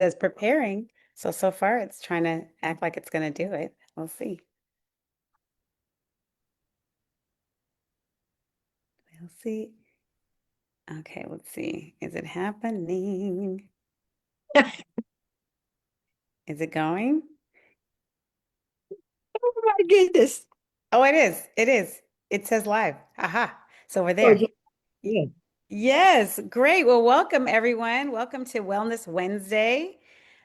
Says preparing. So far it's trying to act like it's going to do it. We'll see. We'll see. Okay, let's see. Is it happening? Is it going? Oh my goodness. Oh, it is. It is. It says live. Aha. So we're Oh, there. Y- yeah. Yes, great. Well, welcome everyone. Welcome to Wellness Wednesday.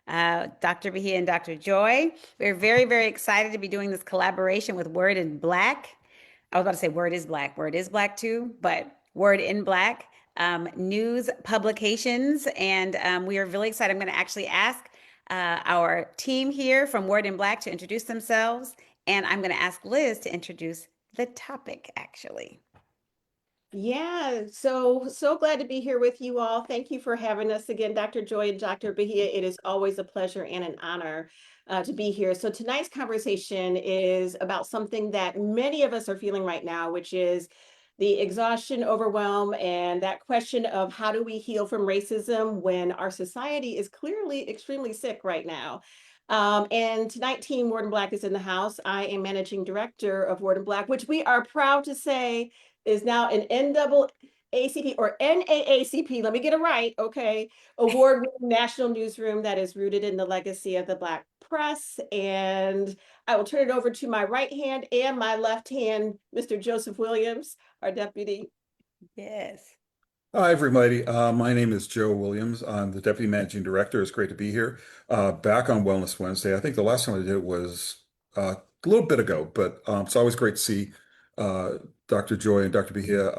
Dr. Bahia and Dr. Joy. We're very, very excited to be doing this collaboration with Word in Black. I was about to say Word is Black. Word is Black too, but Word in Black news publications. And we are really excited. I'm going to actually ask our team here from Word in Black to introduce themselves. And I'm going to ask Liz to introduce the topic, actually. Yeah, so glad to be here with you all. Thank you for having us again, Dr. Joy and Dr. Bahia. It is always a pleasure and an honor to be here. So tonight's conversation is about something that many of us are feeling right now, which is the exhaustion, overwhelm, and that question of how do we heal from racism when our society is clearly extremely sick right now. And tonight, Team Word and Black is in the house. I am managing director of Word and Black, which we are proud to say is now an NAACP or NAACP, let me get it right, okay, award-winning national newsroom that is rooted in the legacy of the Black press. And I will turn it over to my right hand and my left hand, Mr. Joseph Williams, our deputy. Yes. Hi, everybody. My name is Joe Williams. I'm the Deputy Managing Director. It's great to be here. Back on Wellness Wednesday. I think the last time I did it was a little bit ago, but it's always great to see uh, Dr. Joy and Dr. Bahia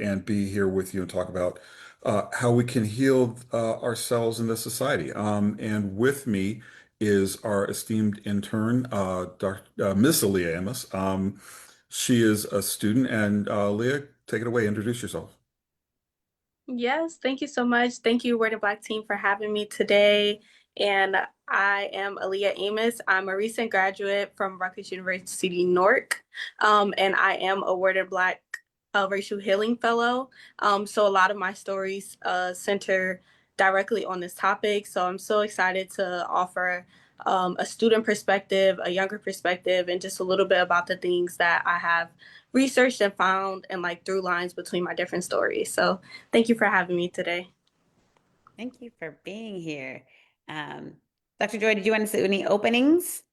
and be here with you and talk about how we can heal ourselves in this society. And with me is our esteemed intern, Miss Aaliyah Amos. She is a student, and Leah, take it away. Introduce yourself. Yes, thank you so much. Thank you, Word and Black team, for having me today. And I am Aaliyah Amos. I'm a recent graduate from Rutgers University, Newark, and I am a Word and Black Racial Healing Fellow. So a lot of my stories center directly on this topic. So I'm so excited to offer a student perspective, a younger perspective, and just a little bit about the things that I have researched and found and like through lines between my different stories. So thank you for having me today. Thank you for being here. Um, Dr. Joy, did you want to say any openings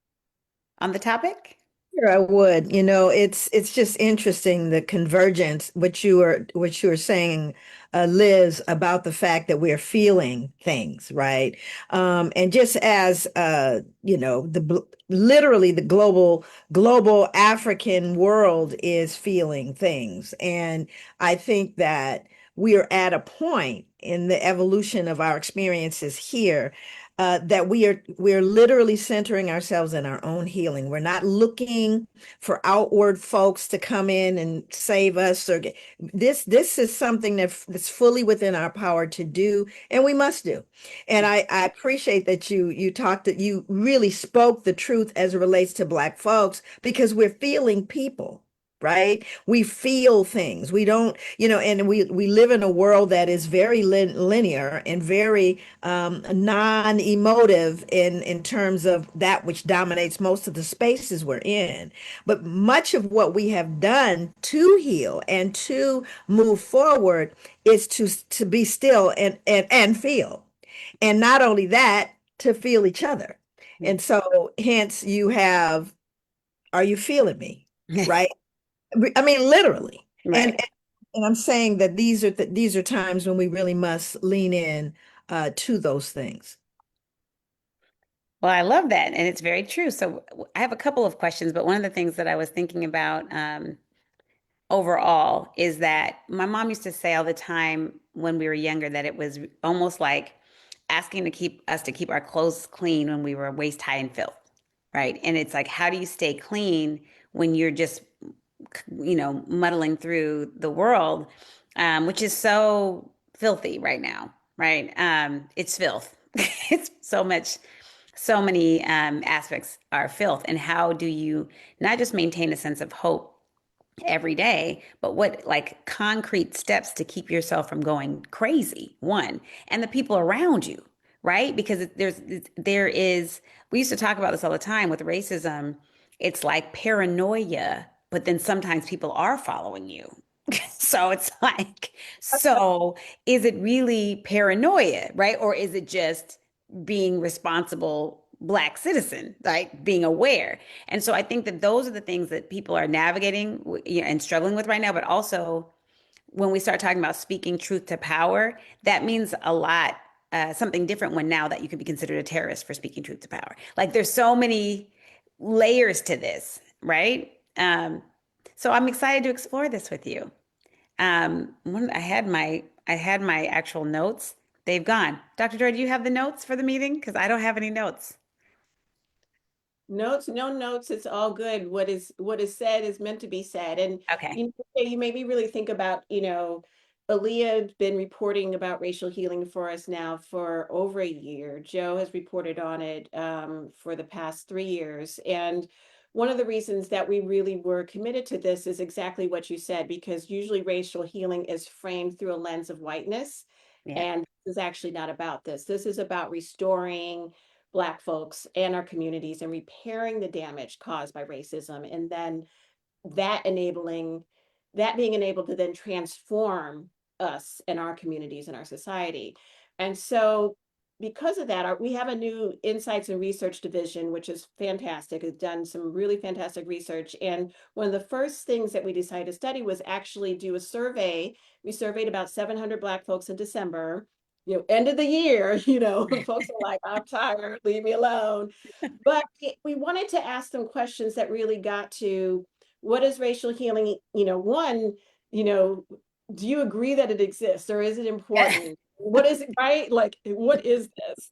on the topic? Sure, I would. It's just interesting the convergence, what you were saying, Liz, about the fact that we're feeling things, right? And just as literally the global African world is feeling things, and I think that we are at a point in the evolution of our experiences here that we're literally centering ourselves in our own healing. We're not looking for outward folks to come in and save us or this is something that's fully within our power to do, and we must do. And I appreciate that you really spoke the truth as it relates to Black folks, because we're feeling people. Right? We feel things. We don't, and we live in a world that is very linear and very non-emotive in terms of that which dominates most of the spaces we're in. But much of what we have done to heal and to move forward is to be still and feel. And not only that, to feel each other. And so hence you have, are you feeling me? Right? I mean, literally. And Right. and I'm saying that these are times when we really must lean in to those things. Well, I love that. And it's very true. So I have a couple of questions, but one of the things that I was thinking about overall is that my mom used to say all the time when we were younger that it was almost like asking to keep us to keep our clothes clean when we were waist high in filth, right? And it's like, how do you stay clean when you're just, muddling through the world, which is so filthy right now, right? It's filth. It's so much, so many aspects are filth. And how do you not just maintain a sense of hope every day, but what like concrete steps to keep yourself from going crazy, one, and the people around you, right? Because there is, we used to talk about this all the time with racism. It's like paranoia, but then sometimes people are following you. So it's like, so is it really paranoia, right? Or is it just being responsible Black citizen, like being aware? And so I think that those are the things that people are navigating, and struggling with right now, but also when we start talking about speaking truth to power, that means a lot, something different when now that you can be considered a terrorist for speaking truth to power. Like there's so many layers to this, right? So I'm excited to explore this with you. I had my actual notes. They've gone. Dr. Joy, do you have the notes for the meeting? Because I don't have any notes. Notes, no notes, it's all good. What is said is meant to be said. And Okay. you made me really think about, Aaliyah's been reporting about racial healing for us now for over a year. Joe has reported on it for the past 3 years. And one of the reasons that we really were committed to this is exactly what you said, because usually racial healing is framed through a lens of whiteness. Yeah. And this is actually not about this. This is about restoring Black folks and our communities and repairing the damage caused by racism. And then that enabling, that being enabled to then transform us and our communities and our society. And so because of that, we have a new insights and research division, which is fantastic. It's done some really fantastic research. And one of the first things that we decided to study was actually do a survey. We surveyed about 700 Black folks in December. End of the year, folks are like, I'm tired, leave me alone. But we wanted to ask them questions that really got to what is racial healing? One, you know, do you agree that it exists or is it important? What is it, right? Like, what is this?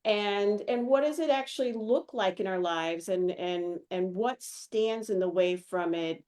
And what does it actually look like in our lives, and what stands in the way from it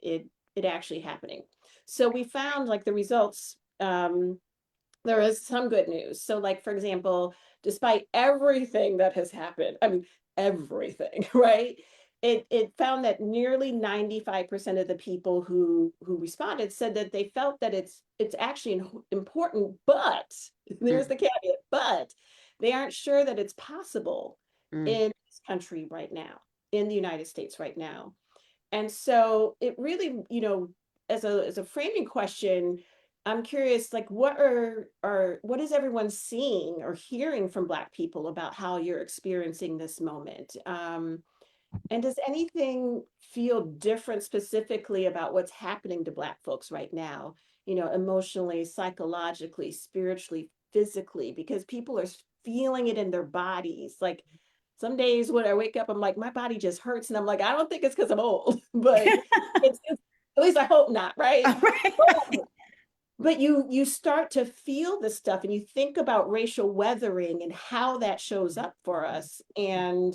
actually happening? So we found like the results, there is some good news. So, like, for example, despite everything that has happened, I mean, everything, right? It found that nearly 95% of the people who responded said that they felt that it's actually important, but there's the caveat, but they aren't sure that it's possible Mm. in this country right now, in the United States right now. And so it really, as a framing question, I'm curious, like, what is everyone seeing or hearing from Black people about how you're experiencing this moment? And does anything feel different specifically about what's happening to Black folks right now, emotionally, psychologically, spiritually, physically, because people are feeling it in their bodies. Like some days when I wake up, I'm like, my body just hurts. And I'm like, I don't think it's because I'm old, but it's at least I hope not, right? All right. But you start to feel this stuff and you think about racial weathering and how that shows up for us. And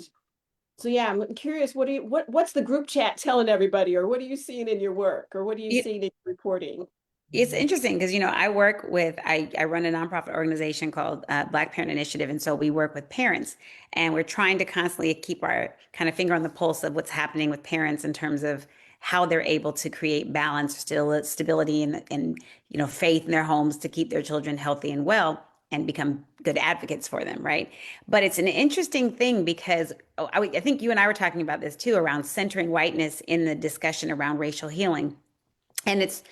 so yeah, I'm curious, what's the group chat telling everybody, or what are you seeing in your work, or what are you You, seeing in your reporting? It's interesting because, I run a nonprofit organization called Black Parent Initiative. And so we work with parents and we're trying to constantly keep our kind of finger on the pulse of what's happening with parents in terms of how they're able to create balance, stability and faith in their homes to keep their children healthy and well and become good advocates for them, right? But it's an interesting thing because I think you and I were talking about this too around centering whiteness in the discussion around racial healing. And it's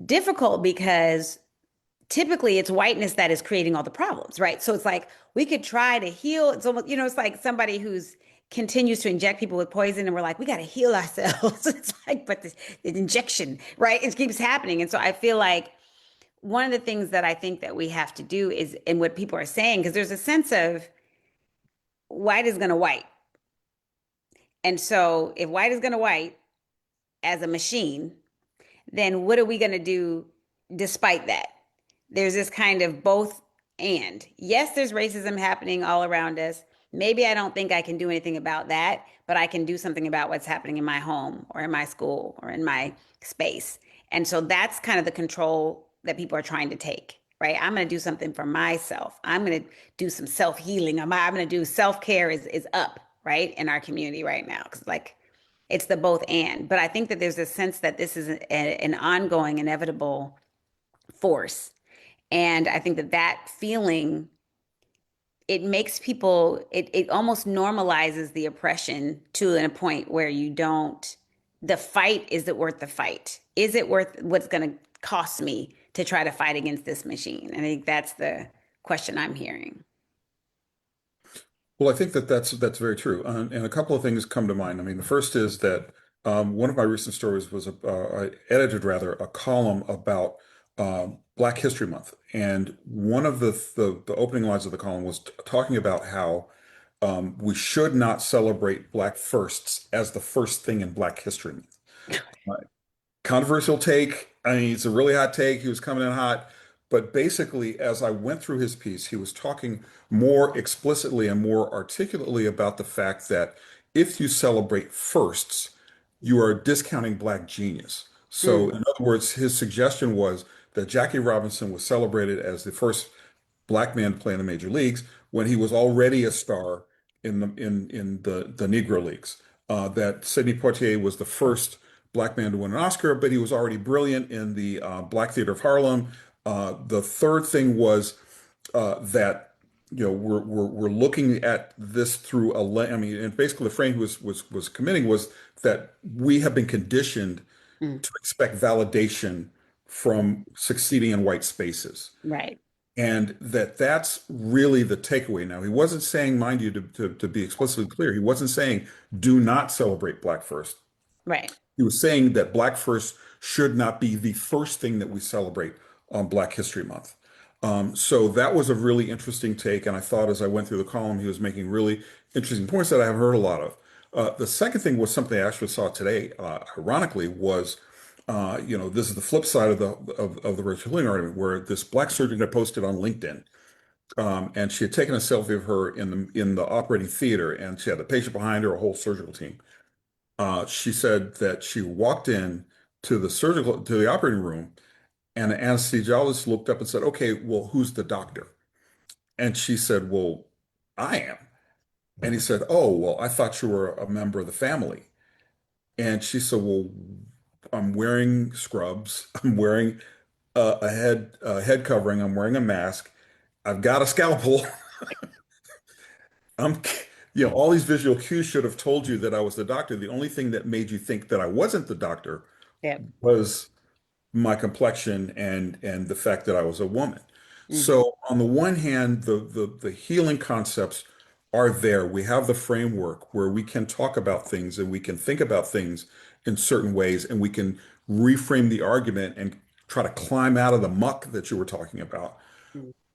difficult because typically it's whiteness that is creating all the problems, right? So it's like we could try to heal. It's almost, it's like somebody who's continues to inject people with poison and we're like, we got to heal ourselves. It's like, but the injection, right? It keeps happening. And so I feel like one of the things that I think that we have to do is, and what people are saying, because there's a sense of white is going to white. And so if white is going to white as a machine, then what are we going to do despite that? There's this kind of both and. Yes, there's racism happening all around us. Maybe I don't think I can do anything about that, but I can do something about what's happening in my home or in my school or in my space. And so that's kind of the control that people are trying to take, right? I'm going to do something for myself. I'm going to do some self healing. I'm going to do self care is up, right, in our community right now. Because like it's the both and. But I think that there's a sense that this is an ongoing, inevitable force. And I think that that feeling it makes people, it almost normalizes the oppression to a point where you don't, the fight, is it worth the fight? Is it worth what's going to cost me to try to fight against this machine? I think that's the question I'm hearing. Well, I think that that's very true, and a couple of things come to mind. I mean, the first is that one of my recent stories was I edited rather a column about Black History Month, and one of the opening lines of the column was talking about how we should not celebrate Black firsts as the first thing in Black History Month. Controversial take. I mean, it's a really hot take. He was coming in hot. But basically, as I went through his piece, he was talking more explicitly and more articulately about the fact that if you celebrate firsts, you are discounting Black genius. So, Mm, in other words, his suggestion was that Jackie Robinson was celebrated as the first Black man to play in the major leagues when he was already a star in the Negro Leagues. That Sidney Poitier was the first Black man to win an Oscar, but he was already brilliant in the Black Theater of Harlem. The third thing was that we're looking at this through a lens. I mean, and basically the frame he was committing was that we have been conditioned mm, to expect validation from succeeding in white spaces. right, And that's really the takeaway. Now, he wasn't saying, mind you, to be explicitly clear, he wasn't saying do not celebrate Black First. right. He was saying that Black First should not be the first thing that we celebrate on Black History Month. So that was a really interesting take. And I thought as I went through the column, he was making really interesting points that I haven't heard a lot of. The second thing was something I actually saw today, ironically, was this is the flip side of the Rachel Healing argument, where this Black surgeon had posted on LinkedIn, and she had taken a selfie of her in the operating theater, and she had a patient behind her, a whole surgical team. She said that she walked in to the operating room, and the anesthesiologist looked up and said, "Okay, well, who's the doctor?" And she said, "Well, I am." And he said, "Oh, well, I thought you were a member of the family." And she said, "Well, I'm wearing scrubs. I'm wearing a head covering. I'm wearing a mask. I've got a scalpel. I'm, all these visual cues should have told you that I was the doctor. The only thing that made you think that I wasn't the doctor Yep. was my complexion and the fact that I was a woman." Hmm. So on the one hand, the healing concepts are there. We have the framework where we can talk about things and we can think about things in certain ways, and we can reframe the argument and try to climb out of the muck that you were talking about.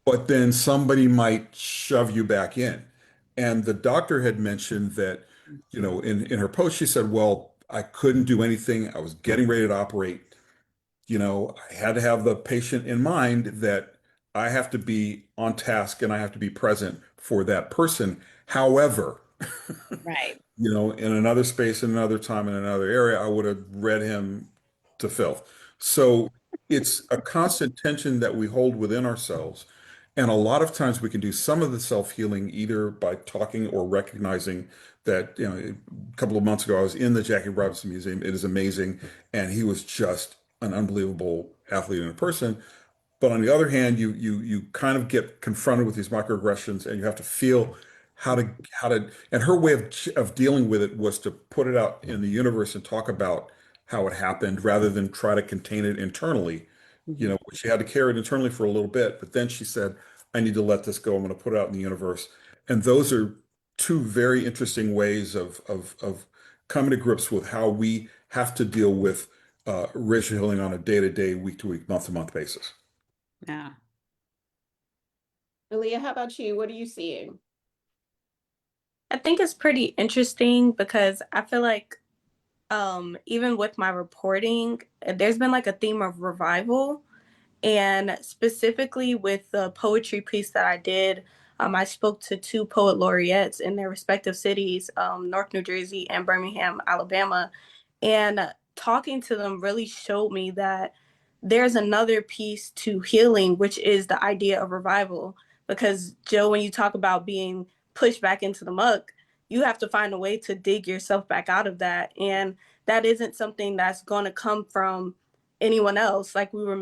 But then somebody might shove you back in. And the doctor had mentioned that, in her post, she said, "Well, I couldn't do anything. I was getting ready to operate. I had to have the patient in mind that I have to be on task and I have to be present for that person. However, Right. in another space, in another time, in another area, I would have read him to filth." So it's a constant tension that we hold within ourselves. And a lot of times we can do some of the self-healing either by talking or recognizing that, a couple of months ago, I was in the Jackie Robinson Museum. It is amazing. And he was just an unbelievable athlete and a person. But on the other hand, you kind of get confronted with these microaggressions, and you have to feel how to. And her way of dealing with it was to put it out in the universe and talk about how it happened, rather than try to contain it internally. Hmm. She had to carry it internally for a little bit, but then she said, "I need to let this go. I'm going to put it out in the universe." And those are two very interesting ways of coming to grips with how we have to deal with racial healing on a day-to-day, week-to-week, month-to-month basis. Yeah. Aaliyah, how about you? What are you seeing? I think it's pretty interesting because I feel like even with my reporting, there's been like a theme of revival. And specifically with the poetry piece that I did, I spoke to two poet laureates in their respective cities, North New Jersey and Birmingham, Alabama. And talking to them really showed me that there's another piece to healing, which is the idea of revival. Because, Joe, when you talk about being pushed back into the muck, you have to find a way to dig yourself back out of that. And that isn't something that's going to come from anyone else, like we were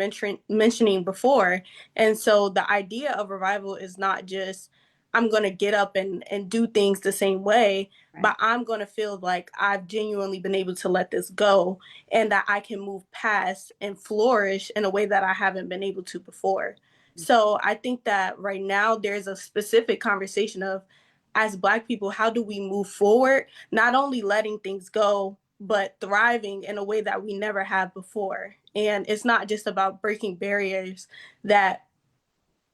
mentioning before. And so the idea of revival is not just I'm going to get up and do things the same way, Right. but I'm going to feel like I've genuinely been able to let this go and that I can move past and flourish in a way that I haven't been able to before. So I think that right now there's a specific conversation of, as Black people, how do we move forward, not only letting things go, but thriving in a way that we never have before. And it's not just about breaking barriers that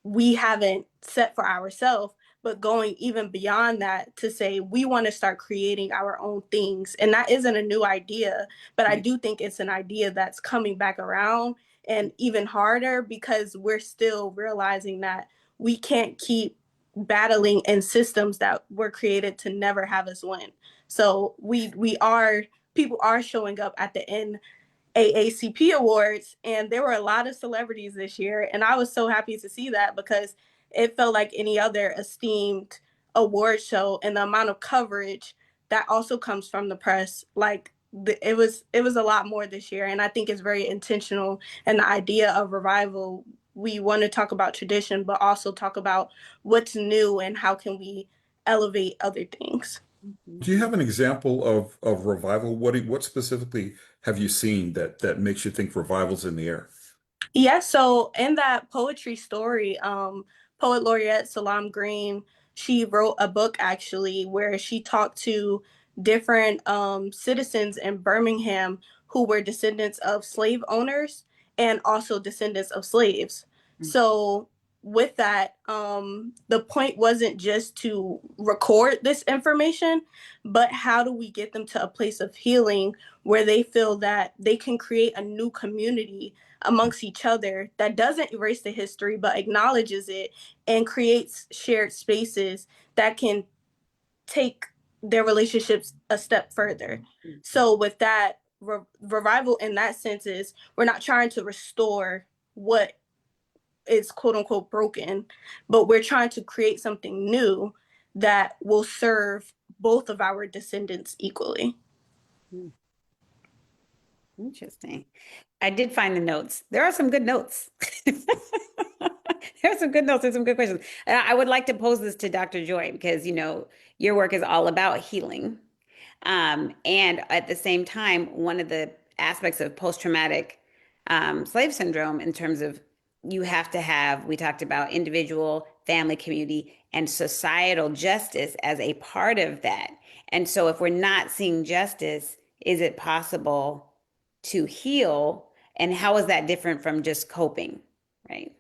we haven't set for ourselves, but going even beyond that to say we want to start creating our own things. And that isn't a new idea, but I do think it's an idea that's coming back around, and even harder because we're still realizing that we can't keep battling in systems that were created to never have us win. So we are, people are showing up at the end AACP Awards, and there were a lot of celebrities this year. And I was so happy to see that because it felt like any other esteemed award show, and the amount of coverage that also comes from the press, like it was a lot more this year. And I think it's very intentional. And the idea of revival, we want to talk about tradition, but also talk about what's new and how can we elevate other things. Do you have an example of revival? What specifically have you seen that makes you think revival's in the air? Yeah, so in that poetry story, poet laureate Salam Green, she wrote a book actually where she talked to different citizens in Birmingham who were descendants of slave owners and also descendants of slaves. So with that, the point wasn't just to record this information, but how do we get them to a place of healing where they feel that they can create a new community amongst each other that doesn't erase the history but acknowledges it and creates shared spaces that can take their relationships a step further. So with that, revival in that sense is we're not trying to restore what is quote unquote broken, but we're trying to create something new that will serve both of our descendants equally. Interesting. I did find the notes. There are some good notes. There are some good notes. There's some good questions. And I would like to pose this to Dr. Joy because, your work is all about healing. And at the same time, one of the aspects of post-traumatic slave syndrome in terms of you have to have, we talked about individual, family, community, and societal justice as a part of that. And so if we're not seeing justice, is it possible to heal? And how is that different from just coping, right?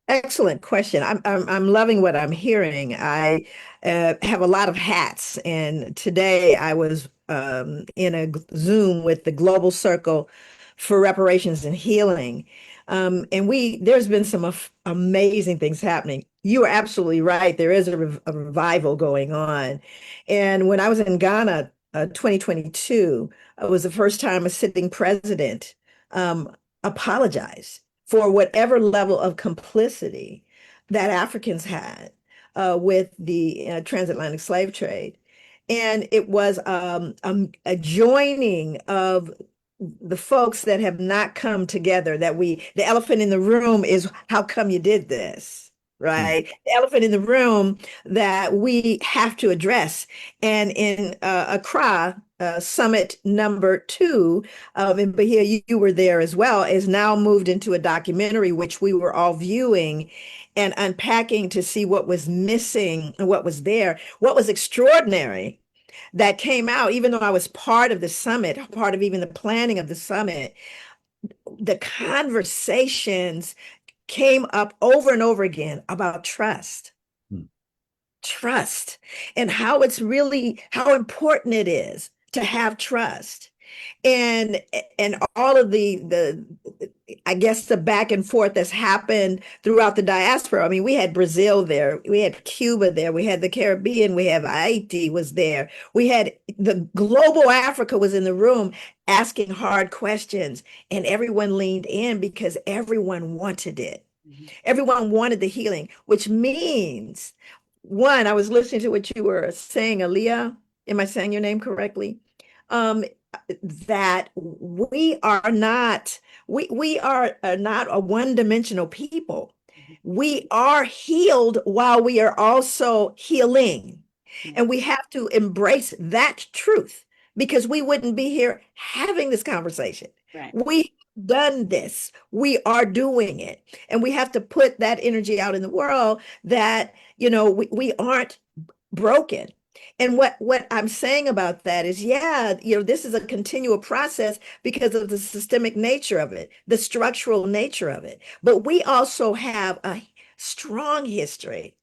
Excellent question. I'm loving what I'm hearing. I have a lot of hats, and today I was in a Zoom with the Global Circle for Reparations and Healing, and there's been some amazing things happening. You are absolutely right. There is a revival going on, and when I was in Ghana, 2022, it was the first time a sitting president apologized for whatever level of complicity that Africans had with the transatlantic slave trade. And it was a joining of the folks that have not come together, the elephant in the room is how come you did this? Right? The elephant in the room that we have to address. And in Accra, summit number 2, in Bahia, you were there as well, is now moved into a documentary, which we were all viewing and unpacking to see what was missing and what was there. What was extraordinary that came out, even though I was part of the summit, part of even the planning of the summit, the conversations came up over and over again about trust. Trust and how how important it is to have trust. And all of the I guess the back and forth that's happened throughout the diaspora. I mean, we had Brazil there, we had Cuba there, we had the Caribbean, we have Haiti was there, we had the global Africa was in the room asking hard questions, and everyone leaned in because everyone wanted it. Everyone wanted the healing, which means, one, I was listening to what you were saying, Aaliyah. Am I saying your name correctly? Um, that we are not a one-dimensional people. We are healed while we are also healing. Yeah. And we have to embrace that truth because we wouldn't be here having this conversation. Right. We've done this, we are doing it. And we have to put that energy out in the world that, we aren't broken. And what I'm saying about that is, yeah, this is a continual process because of the systemic nature of it, the structural nature of it. But we also have strong history,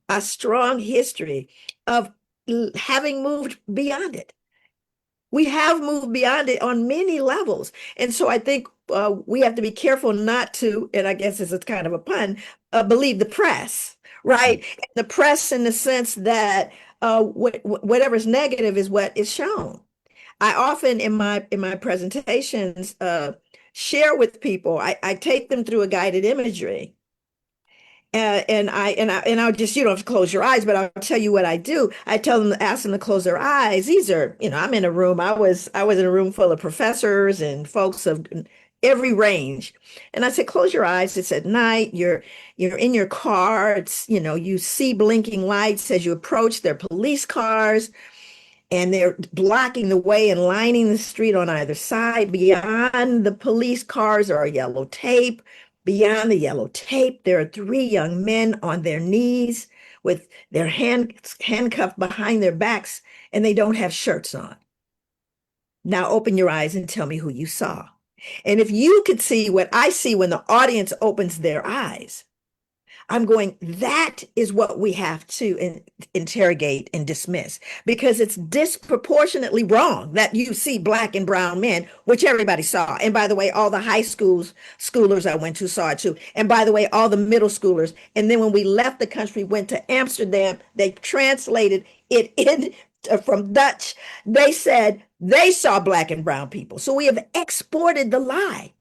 a strong history of having moved beyond it. We have moved beyond it on many levels. And so I think we have to be careful not to, and I guess this is kind of a pun, believe the press, right? The press in the sense that whatever's negative is what is shown. I often in my presentations share with people, I take them through a guided imagery. And I'll just, you don't have to close your eyes, but I'll tell you what I do. I tell them, ask them to close their eyes. These are, I'm in a room. I was in a room full of professors and folks of every range. And I said, close your eyes. It's at night. You're in your car. It's, you see blinking lights as you approach. They're police cars and they're blocking the way and lining the street on either side. Beyond the police cars are yellow tape. Beyond the yellow tape, there are three young men on their knees with their handcuffed behind their backs, and they don't have shirts on. Now open your eyes and tell me who you saw. And if you could see what I see when the audience opens their eyes, I'm going, that is what we have to interrogate and dismiss because it's disproportionately wrong that you see black and brown men, which everybody saw. And by the way, all the schoolers I went to saw it too. And by the way, all the middle schoolers. And then when we left the country, went to Amsterdam, they translated it from Dutch. They said they saw black and brown people. So we have exported the lie.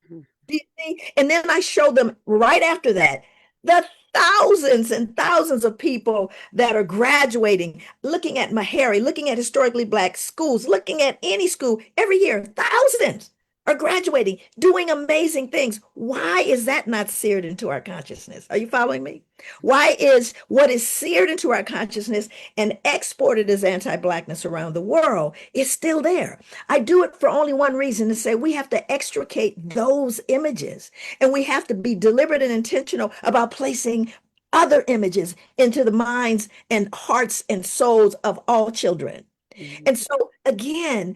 Do you see? And then I showed them right after that the thousands and thousands of people that are graduating, looking at Meharry, looking at historically black schools, looking at any school every year. Thousands are graduating, doing amazing things. Why is that not seared into our consciousness? Are you following me? Why is what is seared into our consciousness and exported as anti-blackness around the world is still there? I do it for only one reason, to say we have to extricate those images and we have to be deliberate and intentional about placing other images into the minds and hearts and souls of all children. Mhm. And so again,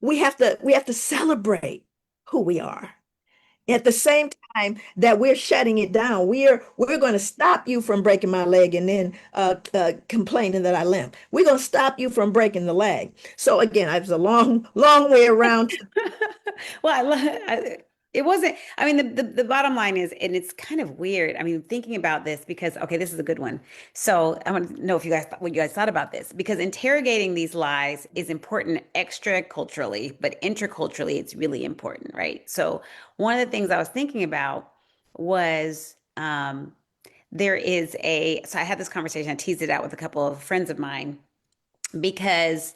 we have to celebrate who we are. At the same time that we're shutting it down, we're going to stop you from breaking my leg and then complaining that I limp. We're going to stop you from breaking the leg. So again, it's a long, long way around. Well, it wasn't, I mean, the bottom line is, and it's kind of weird. I mean, thinking about this because, okay, this is a good one. So I want to know if what you guys thought about this, because interrogating these lies is important extra culturally, but interculturally, it's really important, right? So one of the things I was thinking about was, so I had this conversation, I teased it out with a couple of friends of mine because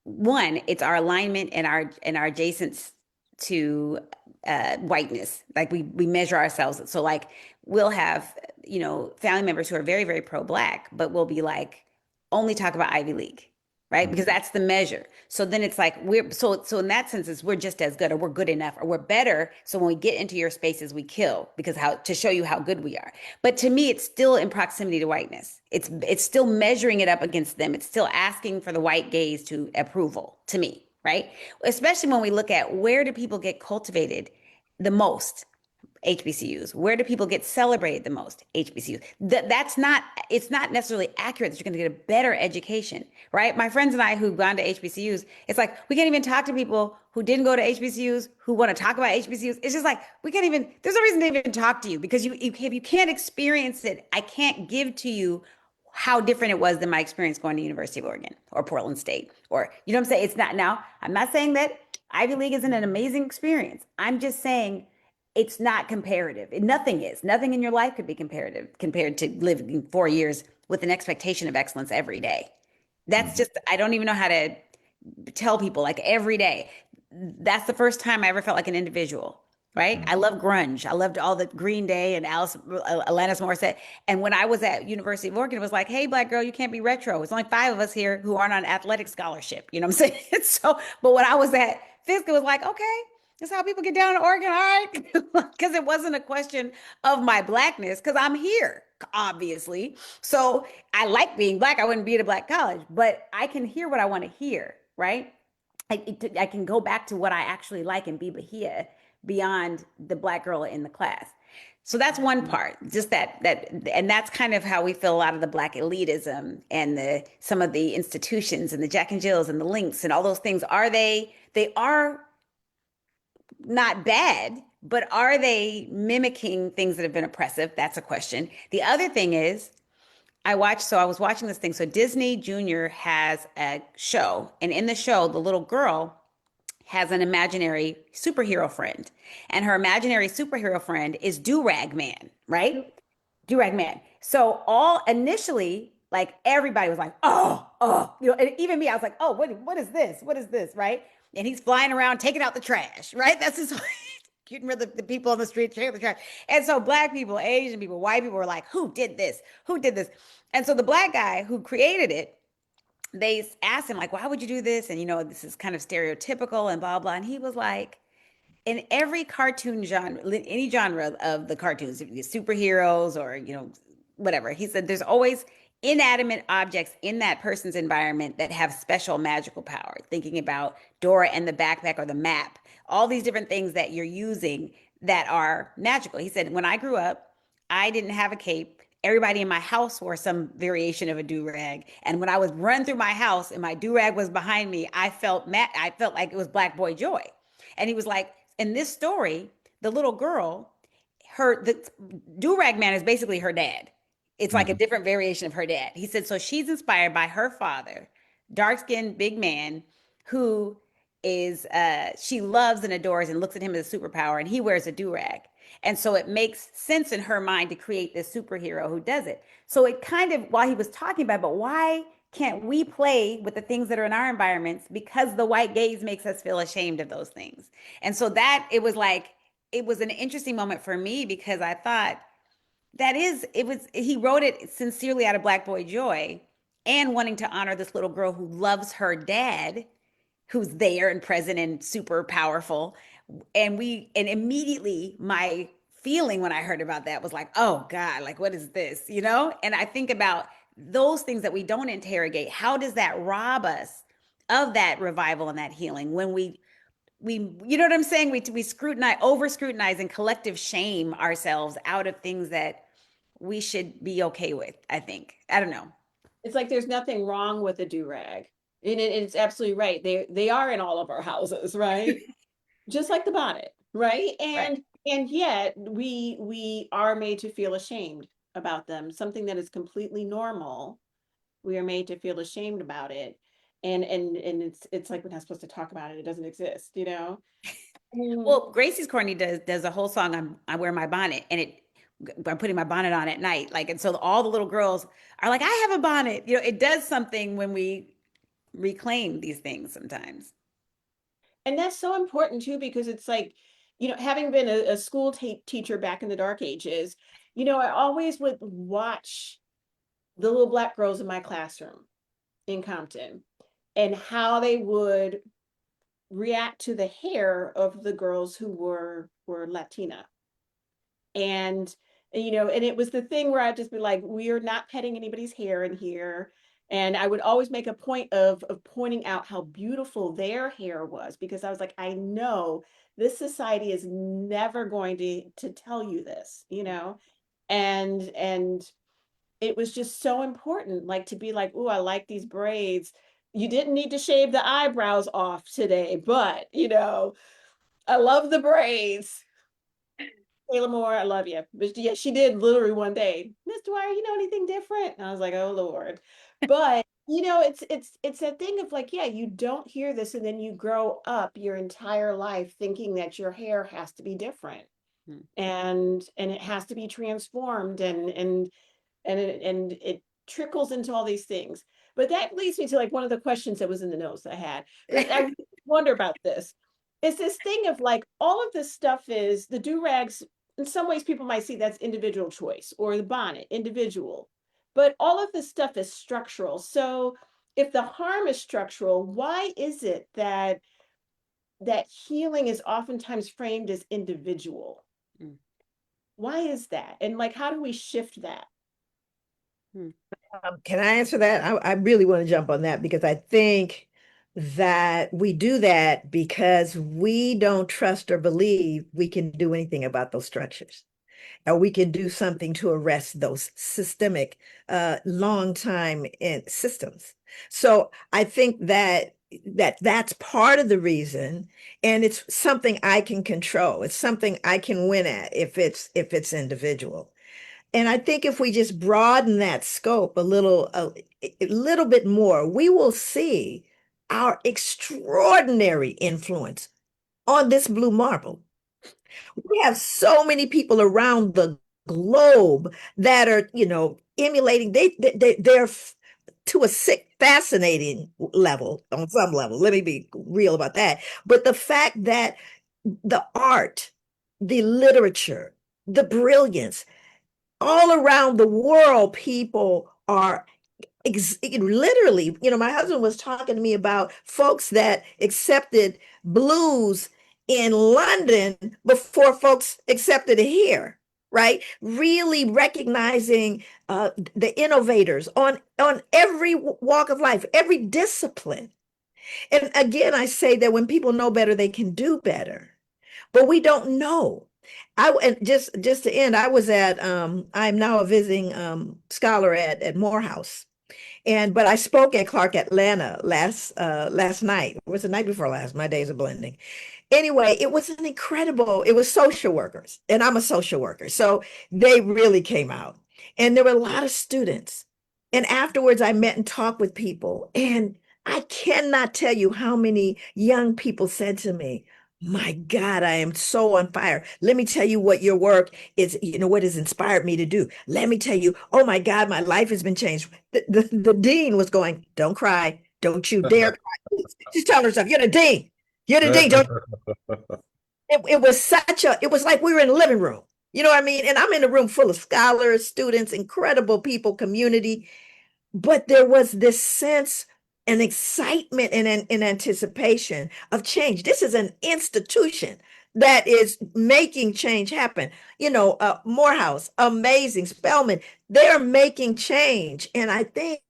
one, it's our alignment and our adjacence to whiteness. Like we measure ourselves. So like we'll have, family members who are very, very pro-black, but we'll be like, only talk about Ivy League, right? Because that's the measure. So then it's like so in that sense, we're just as good or we're good enough or we're better. So when we get into your spaces, we kill because to show you how good we are. But to me, it's still in proximity to whiteness. It's still measuring it up against them. It's still asking for the white gaze to approval to me, right? Especially when we look at where do people get cultivated the most? HBCUs. Where do people get celebrated the most? HBCUs. It's not necessarily accurate that you're going to get a better education, right? My friends and I who've gone to HBCUs, it's like we can't even talk to people who didn't go to HBCUs who want to talk about HBCUs. It's just like there's no reason to even talk to you because if you can't experience it, I can't give to you how different it was than my experience going to University of Oregon or Portland State or, you know what I'm saying? I'm not saying that Ivy League isn't an amazing experience. I'm just saying it's not comparative. Nothing is. Nothing in your life could be comparative compared to living 4 years with an expectation of excellence every day. That's just, I don't even know how to tell people like every day. That's the first time I ever felt like an individual, right? I love grunge. I loved all the Green Day and Alanis Morissette. And when I was at University of Oregon, it was like, hey, black girl, you can't be retro. It's only 5 of us here who aren't on athletic scholarship. You know what I'm saying? So, but when I was at Fisk, it was like, okay, that's how people get down in Oregon. All right. Because it wasn't a question of my blackness, because I'm here, obviously. So I like being black. I wouldn't be at a black college, but I can hear what I want to hear, right? I can go back to what I actually like and be Bahia beyond the black girl in the class. So that's one part, just and that's kind of how we feel a lot of the black elitism and the some of the institutions and the Jack and Jills and the links and all those things. They are not bad, but are they mimicking things that have been oppressive? That's a question. The other thing is, I was watching this thing. So Disney Junior has a show, and in the show, the little girl has an imaginary superhero friend, and her imaginary superhero friend is Do-Rag Man, right? Do-Rag Man. So all initially, like everybody was like, oh, and even me, I was like, oh, what is this? What is this, right? And he's flying around taking out the trash, right? That's his getting rid of the people on the street taking out the trash. And so black people, Asian people, white people were like, who did this? Who did this? And so the black guy who created it, they asked him like, why would you do this? And this is kind of stereotypical and blah blah. And he was like, in every cartoon genre, any genre of the cartoons, superheroes or whatever, he said there's always inanimate objects in that person's environment that have special magical power. Thinking about Dora and the backpack or the map, all these different things that you're using that are magical. He said, when I grew up, I didn't have a cape. Everybody in my house wore some variation of a do-rag. And when I was run through my house and my do-rag was behind me, I felt like it was Black Boy Joy. And he was like, in this story, the little girl, the do-rag man is basically her dad. It's like a different variation of her dad. He said, so she's inspired by her father, dark-skinned big man, who is she loves and adores and looks at him as a superpower, and he wears a do-rag. And so it makes sense in her mind to create this superhero who does it. So it kind of, while he was talking about, but why can't we play with the things that are in our environments, because the white gaze makes us feel ashamed of those things. And so it was an interesting moment for me, because I thought he wrote it sincerely out of Black Boy Joy and wanting to honor this little girl who loves her dad, who's there and present and super powerful. And immediately my feeling when I heard about that was like, oh God, like, what is this? And I think about those things that we don't interrogate. How does that rob us of that revival and that healing when we you know what I'm saying? We over scrutinize and collective shame ourselves out of things that we should be okay with, I think. I don't know. It's like there's nothing wrong with a do-rag. And it's absolutely right. They are in all of our houses, right? Just like the bonnet, right? Right. And yet we are made to feel ashamed about them. Something that is completely normal, we are made to feel ashamed about it. And it's like we're not supposed to talk about it. It doesn't exist, Well, Gracie's Corny does a whole song, I wear my bonnet, and I'm putting my bonnet on at night. Like, and so all the little girls are like, I have a bonnet. It does something when we reclaim these things sometimes. And that's so important too, because it's like, having been a school teacher back in the dark ages, I always would watch the little black girls in my classroom in Compton and how they would react to the hair of the girls who were Latina. And and it was the thing where I'd just be like, we are not petting anybody's hair in here. And I would always make a point of pointing out how beautiful their hair was, because I was like, I know this society is never going to tell you this, and it was just so important, like, to be like, oh, I like these braids. You didn't need to shave the eyebrows off today, but I love the braids. Taylor Moore, I love you. But yeah, she did literally one day, Miss Dwyer, anything different? And I was like, oh Lord. But it's that thing of like, yeah, you don't hear this, and then you grow up your entire life thinking that your hair has to be different. Hmm. And it has to be transformed, and it trickles into all these things. But that leads me to like one of the questions that was in the notes I had. But I wonder about this. it's this thing of like all of this stuff is the do-rags. In some ways, people might see that's individual choice, or the bonnet, individual. But all of this stuff is structural. So if the harm is structural, why is it that healing is oftentimes framed as individual? Mm. Why is that? And like, how do we shift that? Hmm. Can I answer that? I really want to jump on that because I think that we do that because we don't trust or believe we can do anything about those structures, or we can do something to arrest those systemic, long time in systems. So I think that that's part of the reason, and it's something I can control. It's something I can win at if it's individual. And I think if we just broaden that scope a little bit more, we will see our extraordinary influence on this blue marble. We have so many people around the globe that are, emulating. They're to a sick, fascinating level on some level. Let me be real about that. But the fact that the art, the literature, the brilliance, all around the world, people are literally, my husband was talking to me about folks that accepted blues in London before folks accepted it here, right? Really recognizing the innovators on every walk of life, every discipline. And again, I say that when people know better, they can do better, but we don't know. And just to end, I'm now a visiting scholar at Morehouse. But I spoke at Clark Atlanta last night. It was the night before last. My days are blending. Anyway, it was social workers, and I'm a social worker. So they really came out. And there were a lot of students. And afterwards, I met and talked with people. And I cannot tell you how many young people said to me, my God, I am so on fire. Let me tell you what your work is, what has inspired me to do. Let me tell you, oh my God, my life has been changed. The dean was going, don't cry. Don't you dare cry. She's telling herself, you're the dean. You're the dean. Don't it was like we were in a living room. You know what I mean? And I'm in a room full of scholars, students, incredible people, community. But there was this sense and excitement and anticipation of change. This is an institution that is making change happen. Morehouse, amazing, Spelman, they're making change. And I think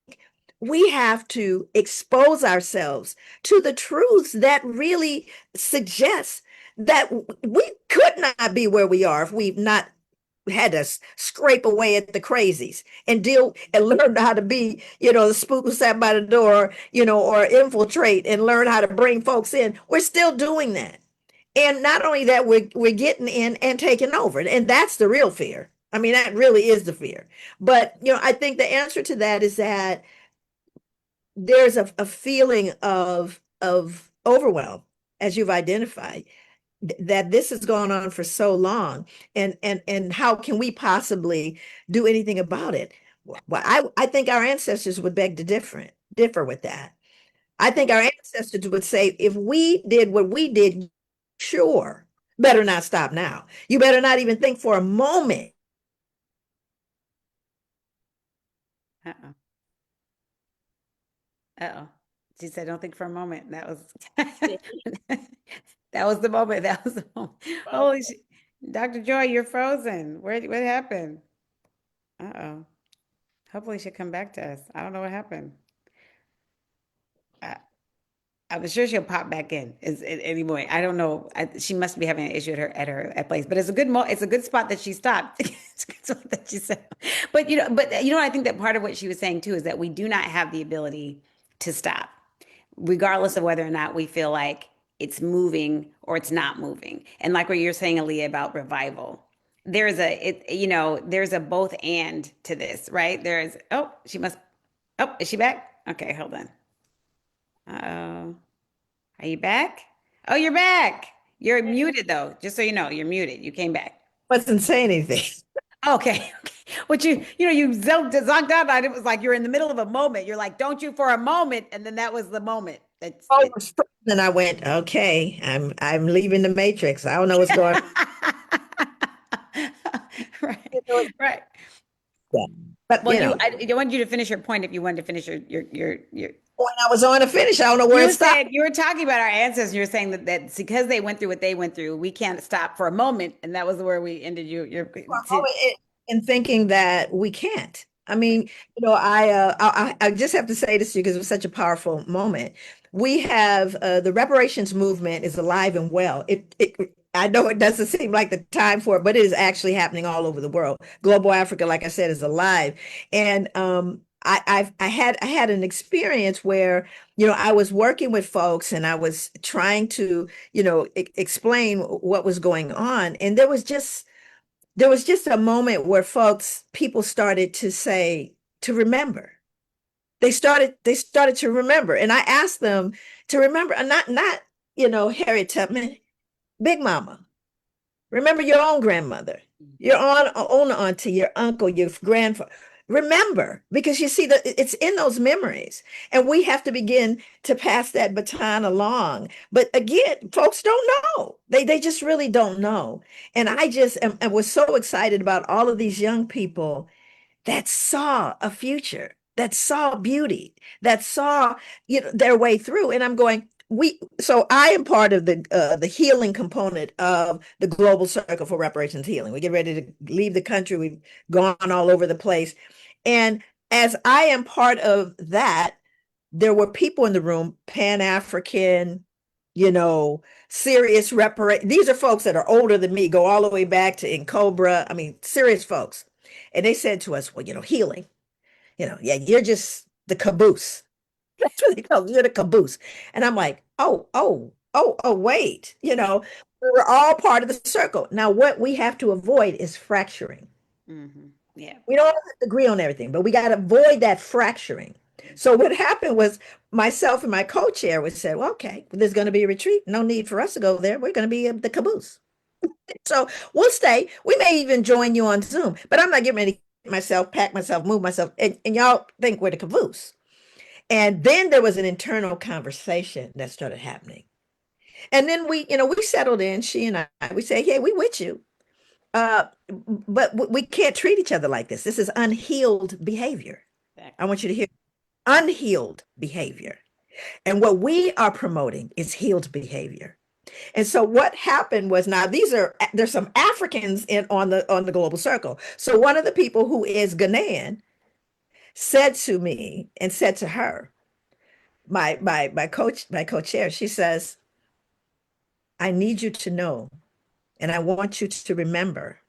we have to expose ourselves to the truths that really suggest that we could not be where we are if we've not had to scrape away at the crazies and deal and learn how to be, the spook who sat by the door, or infiltrate and learn how to bring folks in. We're still doing that. And not only that, we're getting in and taking over. And that's the real fear. I mean, that really is the fear. But, I think the answer to that is that there's a feeling of overwhelm, as you've identified, that this has gone on for so long, and how can we possibly do anything about it? Well, I think our ancestors would beg to differ with that. I think our ancestors would say, if we did what we did, sure, better not stop now. You better not even think for a moment. Uh-oh. Uh-oh. She said, don't think for a moment. That was that was the moment. That was the moment. Holy shit. Dr. Joy, you're frozen. What happened? Uh-oh. Hopefully she'll come back to us. I don't know what happened. I, I'm sure she'll pop back in anyway. I don't know. She must be having an issue at her place, but it's a good spot that she stopped. It's a good spot that she said. But I think that part of what she was saying too is that we do not have the ability to stop, regardless of whether or not we feel like it's moving or it's not moving. And like what you're saying, Aaliyah, about revival, there's a both and to this, right? Is she back? Okay, hold on. Uh-oh. Are you back? Oh, you're back. You're muted though. Just so you know, you're muted. You came back. Wasn't saying anything. Okay. Okay. But you zonked out on it. It was like you're in the middle of a moment. You're like, don't you for a moment. And then that was the moment. Oh, And I went, okay, I'm leaving the matrix. I don't know what's going Right, on. right. But Well, you know, I wanted you to finish your point if you wanted to finish your when I was on to finish, I don't know where it You stopped. said you were talking about our ancestors. You were saying that because they went through what they went through, we can't stop for a moment, and that was where we ended your to, In thinking that we can't. I mean, I just have to say this to you because it was such a powerful moment. We have the reparations movement is alive and well. I know it doesn't seem like the time for it, but it is actually happening all over the world. Global Africa, like I said, is alive. And I had an experience where, I was working with folks and I was trying to, explain what was going on. And there was just a moment where people started to say, to remember. They started to remember. And I asked them to remember, and not, Harriet Tubman, Big Mama. Remember your own grandmother, your own auntie, your uncle, your grandfather. Remember, because you see that it's in those memories, and we have to begin to pass that baton along. But again, folks don't know. They just really don't know. And I was so excited about all of these young people that saw a future, that saw beauty, that saw, their way through. And I'm going, so I am part of the healing component of the Global Circle for Reparations Healing. We get ready to leave the country. We've gone all over the place. And as I am part of that, there were people in the room, Pan-African, you know, serious reparation. These are folks that are older than me, go all the way back to in Cobra. I mean, serious folks. And they said to us, well, healing, yeah, you're just the caboose. That's what they call it. You're the caboose. And I'm like, wait, we were all part of the circle. Now, what we have to avoid is fracturing. yeah. We don't agree on everything, but we got to avoid that fracturing. So what happened was myself and my co-chair would say, well, okay, there's going to be a retreat. No need for us to go there. We're going to be the caboose. So we'll stay. We may even join you on Zoom, but I'm not getting ready to get myself, pack myself, move myself. And y'all think we're the caboose. And then there was an internal conversation that started happening. And then we settled in, she and I, we say, hey, we with you. But we can't treat each other like this. This is unhealed behavior. I want you to hear unhealed behavior. And what we are promoting is healed behavior. And so what happened was, now there's some Africans on the global circle. So one of the people who is Ghanaian said to me and said to her, my co-chair, she says, I need you to know, and I want you to remember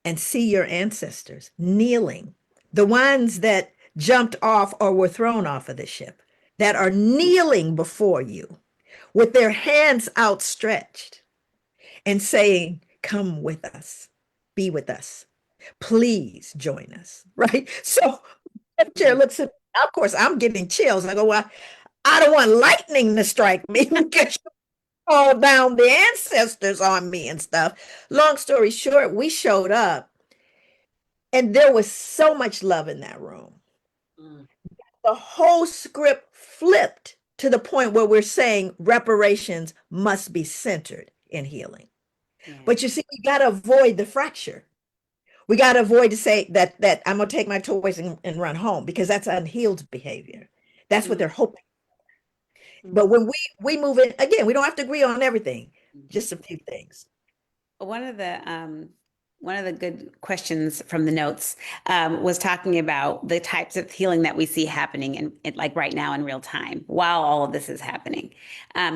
and see your ancestors kneeling, the ones that jumped off or were thrown off of the ship, that are kneeling before you with their hands outstretched and saying, come with us, be with us, please join us, right? So chair looks at, of course, I'm getting chills. I go, well, I don't want lightning to strike me because you called down the ancestors on me and stuff. Long story short, we showed up and there was so much love in that room. The whole script flipped to the point where we're saying reparations must be centered in healing. Yeah. But you see, we got to avoid the fracture. We got to avoid to say that I'm going to take my toys and run home, because that's unhealed behavior. That's what they're hoping. But when we move in, again, we don't have to agree on everything, just a few things. One of the good questions from the notes was talking about the types of healing that we see happening in like right now in real time while all of this is happening.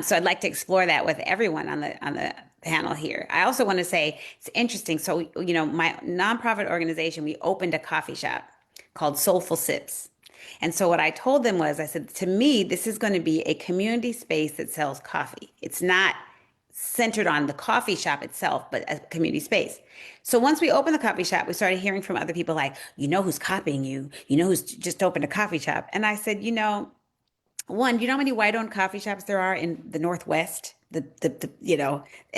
So I'd like to explore that with everyone on the panel here. I also want to say it's interesting. So my nonprofit organization, we opened a coffee shop called Soulful Sips. And so what I told them was, I said, to me, this is going to be a community space that sells coffee. It's not centered on the coffee shop itself, but a community space. So once we opened the coffee shop, we started hearing from other people like, who's copying you? Who's just opened a coffee shop? And I said, one, you know how many white-owned coffee shops there are in the Northwest? In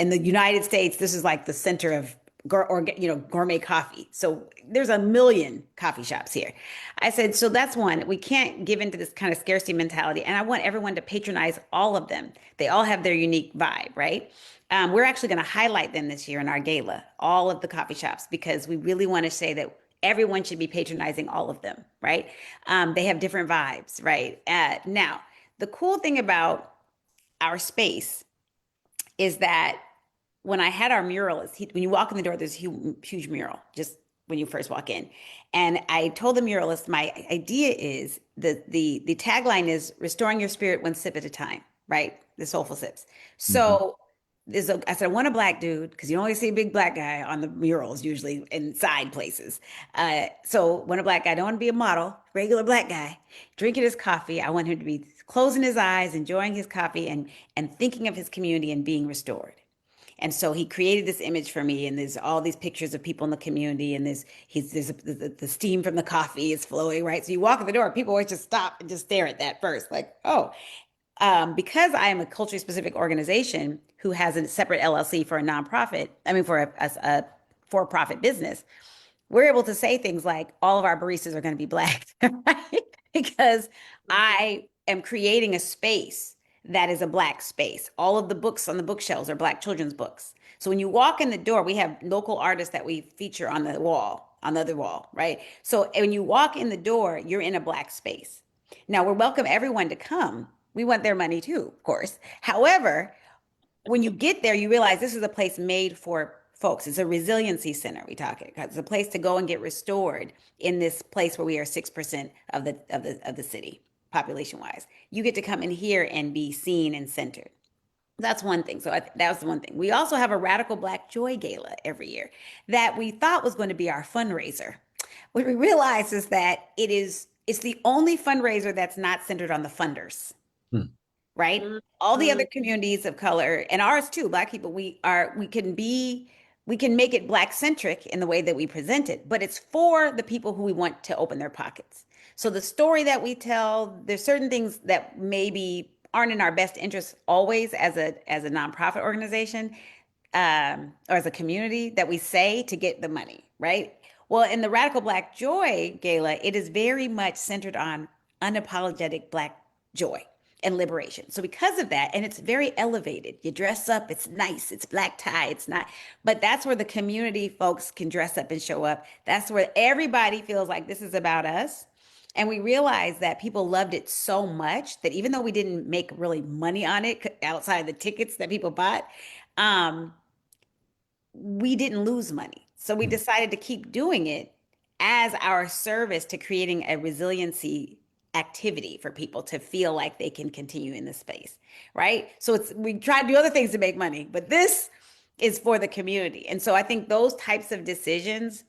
the United States, this is like the center of gourmet coffee. So there's a million coffee shops here. I said, so that's one. We can't give into this kind of scarcity mentality. And I want everyone to patronize all of them. They all have their unique vibe, right? We're actually going to highlight them this year in our gala, all of the coffee shops, because we really want to say that everyone should be patronizing all of them, right? They have different vibes, right? Now, the cool thing about our space is that when I had our muralist, when you walk in the door, there's a huge mural just when you first walk in. And I told the muralist, my idea is the tagline is restoring your spirit one sip at a time, right? The soulful sips. So I said, I want a black dude because you only see a big black guy on the murals, usually in side places. So want a black guy. I don't want to be a model, regular black guy, drinking his coffee. I want him to be closing his eyes, enjoying his coffee, and thinking of his community and being restored. And so he created this image for me, and there's all these pictures of people in the community, and the steam from the coffee is flowing, right? So you walk in the door, people always just stop and just stare at that first, like, oh, because I am a culturally specific organization who has a separate LLC for a nonprofit, I mean, for a for-profit business, we're able to say things like all of our baristas are going to be black, right? Because I am creating a space that is a black space. All of the books on the bookshelves are black children's books. So when you walk in the door, we have local artists that we feature on the wall, on the other wall, right? So when you walk in the door, you're in a black space. Now, we welcome everyone to come. We want their money too, of course. However, when you get there, you realize this is a place made for folks. It's a resiliency center. We talk it. It's a place to go and get restored in this place where we are 6% of the city, population wise. You get to come in here and be seen and centered. That's one thing. So that was the one thing. We also have a Radical Black Joy Gala every year that we thought was going to be our fundraiser. What we realized is that it's the only fundraiser that's not centered on the funders, right? All the other communities of color and ours too, Black people, we can make it Black centric in the way that we present it, but it's for the people who we want to open their pockets. So the story that we tell, there's certain things that maybe aren't in our best interest always as a nonprofit organization, or as a community that we say to get the money, right? Well, in the Radical Black Joy Gala, it is very much centered on unapologetic Black joy and liberation. So because of that, and it's very elevated, you dress up, it's nice, it's black tie, it's not, but that's where the community folks can dress up and show up. That's where everybody feels like this is about us. And we realized that people loved it so much that even though we didn't make really money on it outside of the tickets that people bought, we didn't lose money. So we decided to keep doing it as our service to creating a resiliency activity for people to feel like they can continue in this space, right? So we try to do other things to make money, but this is for the community. And so I think those types of decisions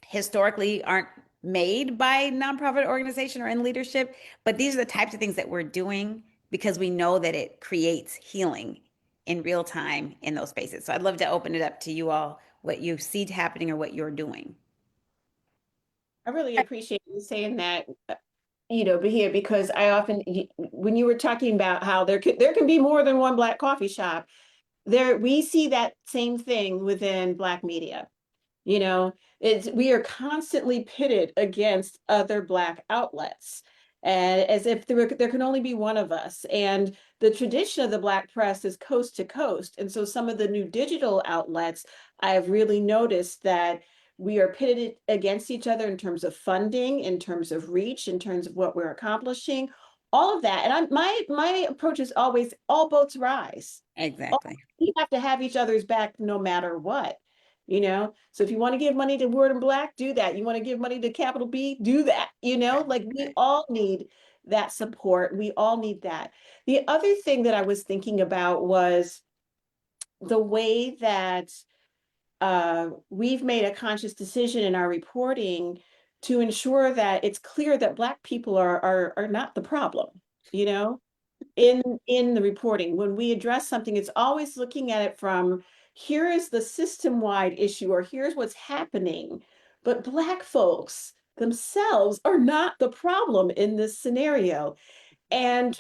historically aren't made by nonprofit organization or in leadership, but these are the types of things that we're doing because we know that it creates healing in real time in those spaces. So I'd love to open it up to you all, what you see happening or what you're doing. I really appreciate you saying that, Bahia, because I often, when you were talking about how there can be more than one Black coffee shop, we see that same thing within Black media. We are constantly pitted against other Black outlets, and as if there can only be one of us. And the tradition of the Black press is coast to coast. And so some of the new digital outlets, I've really noticed that we are pitted against each other in terms of funding, in terms of reach, in terms of what we're accomplishing, all of that. And my approach is always all boats rise. Exactly. We have to have each other's back no matter what. So if you want to give money to Word and Black, do that. You want to give money to Capital B, do that. Like we all need that support. We all need that. The other thing that I was thinking about was the way that we've made a conscious decision in our reporting to ensure that it's clear that Black people are not the problem, in the reporting. When we address something, it's always looking at it from, here is the system-wide issue, or here's what's happening. But Black folks themselves are not the problem in this scenario. And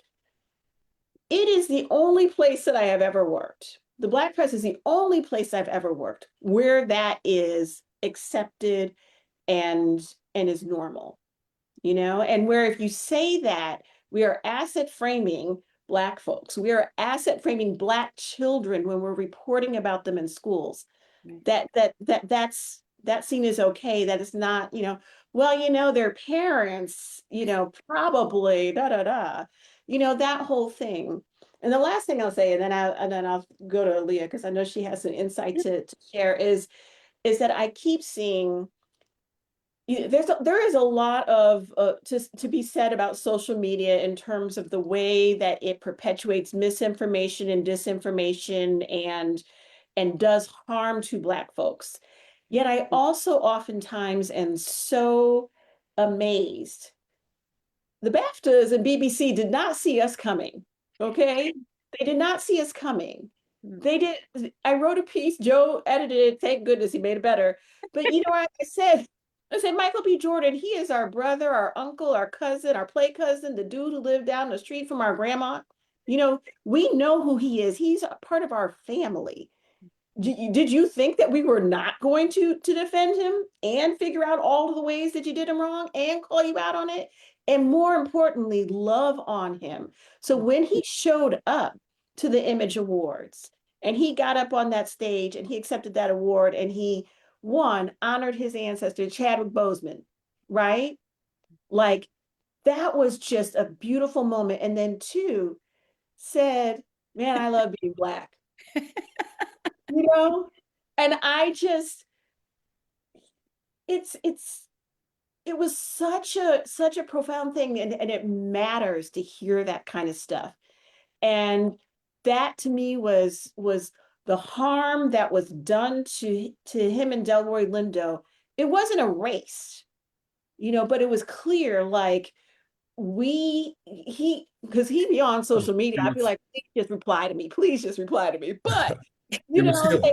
it is the only place that I have ever worked the Black press is the only place I've ever worked where that is accepted and is normal, and where if you say that, we are asset framing Black folks, we are asset framing Black children when we're reporting about them in schools. Right. That's seen as okay. That is not, well, their parents, probably da da da, that whole thing. And the last thing I'll say, and then I'll go to Aaliyah because I know she has some insight to share, is that I keep seeing there is a lot of to be said about social media in terms of the way that it perpetuates misinformation and disinformation and does harm to Black folks. Yet I also oftentimes am so amazed. The BAFTAs and BBC did not see us coming. Okay, they did not see us coming. They did. I wrote a piece. Joe edited it. Thank goodness he made it better. But what I said, Michael B. Jordan, he is our brother, our uncle, our cousin, our play cousin, the dude who lived down the street from our grandma. We know who he is. He's a part of our family. Did you think that we were not going to defend him and figure out all of the ways that you did him wrong and call you out on it? And more importantly, love on him. So when he showed up to the Image Awards and he got up on that stage and he accepted that award and he one honored his ancestor, Chadwick Boseman, right? Like that was just a beautiful moment. And then two said, man, I love being Black. And I just it was such a profound thing, and it matters to hear that kind of stuff. And that to me was the harm that was done to him and Delroy Lindo. It wasn't erased, but it was clear, like because he'd be on social media, I'd be like, please just reply to me, please just reply to me. But It was healing.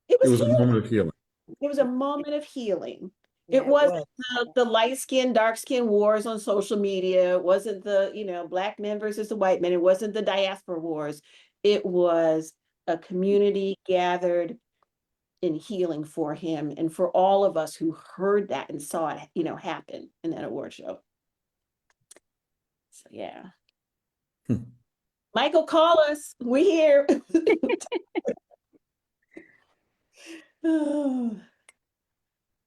it It was was a healing. moment of healing. It was a moment of healing. Yeah, It wasn't the light skin, dark skin wars on social media. It wasn't the, Black men versus the white men. It wasn't the diaspora wars. It was a community gathered in healing for him and for all of us who heard that and saw it, happen in that award show. So yeah. Michael, call us. We here.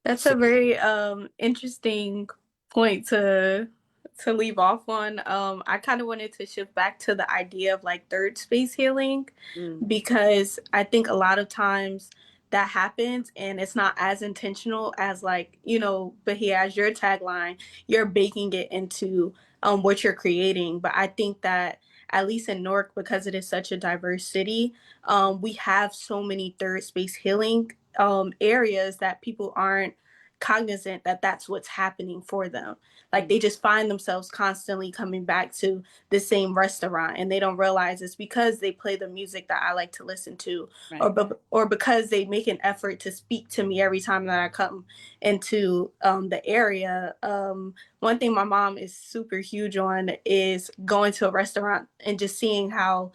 That's a very interesting point to leave off on. I kind of wanted to shift back to the idea of like third space healing because I think a lot of times that happens and it's not as intentional as like, but he has your tagline, you're baking it into what you're creating. But I think that at least in Newark, because it is such a diverse city, we have so many third space healing areas that people aren't cognizant that that's what's happening for them. Like they just find themselves constantly coming back to the same restaurant and they don't realize it's because they play the music that I like to listen to, right, or because they make an effort to speak to me every time that I come into the area. One thing my mom is super huge on is going to a restaurant and just seeing how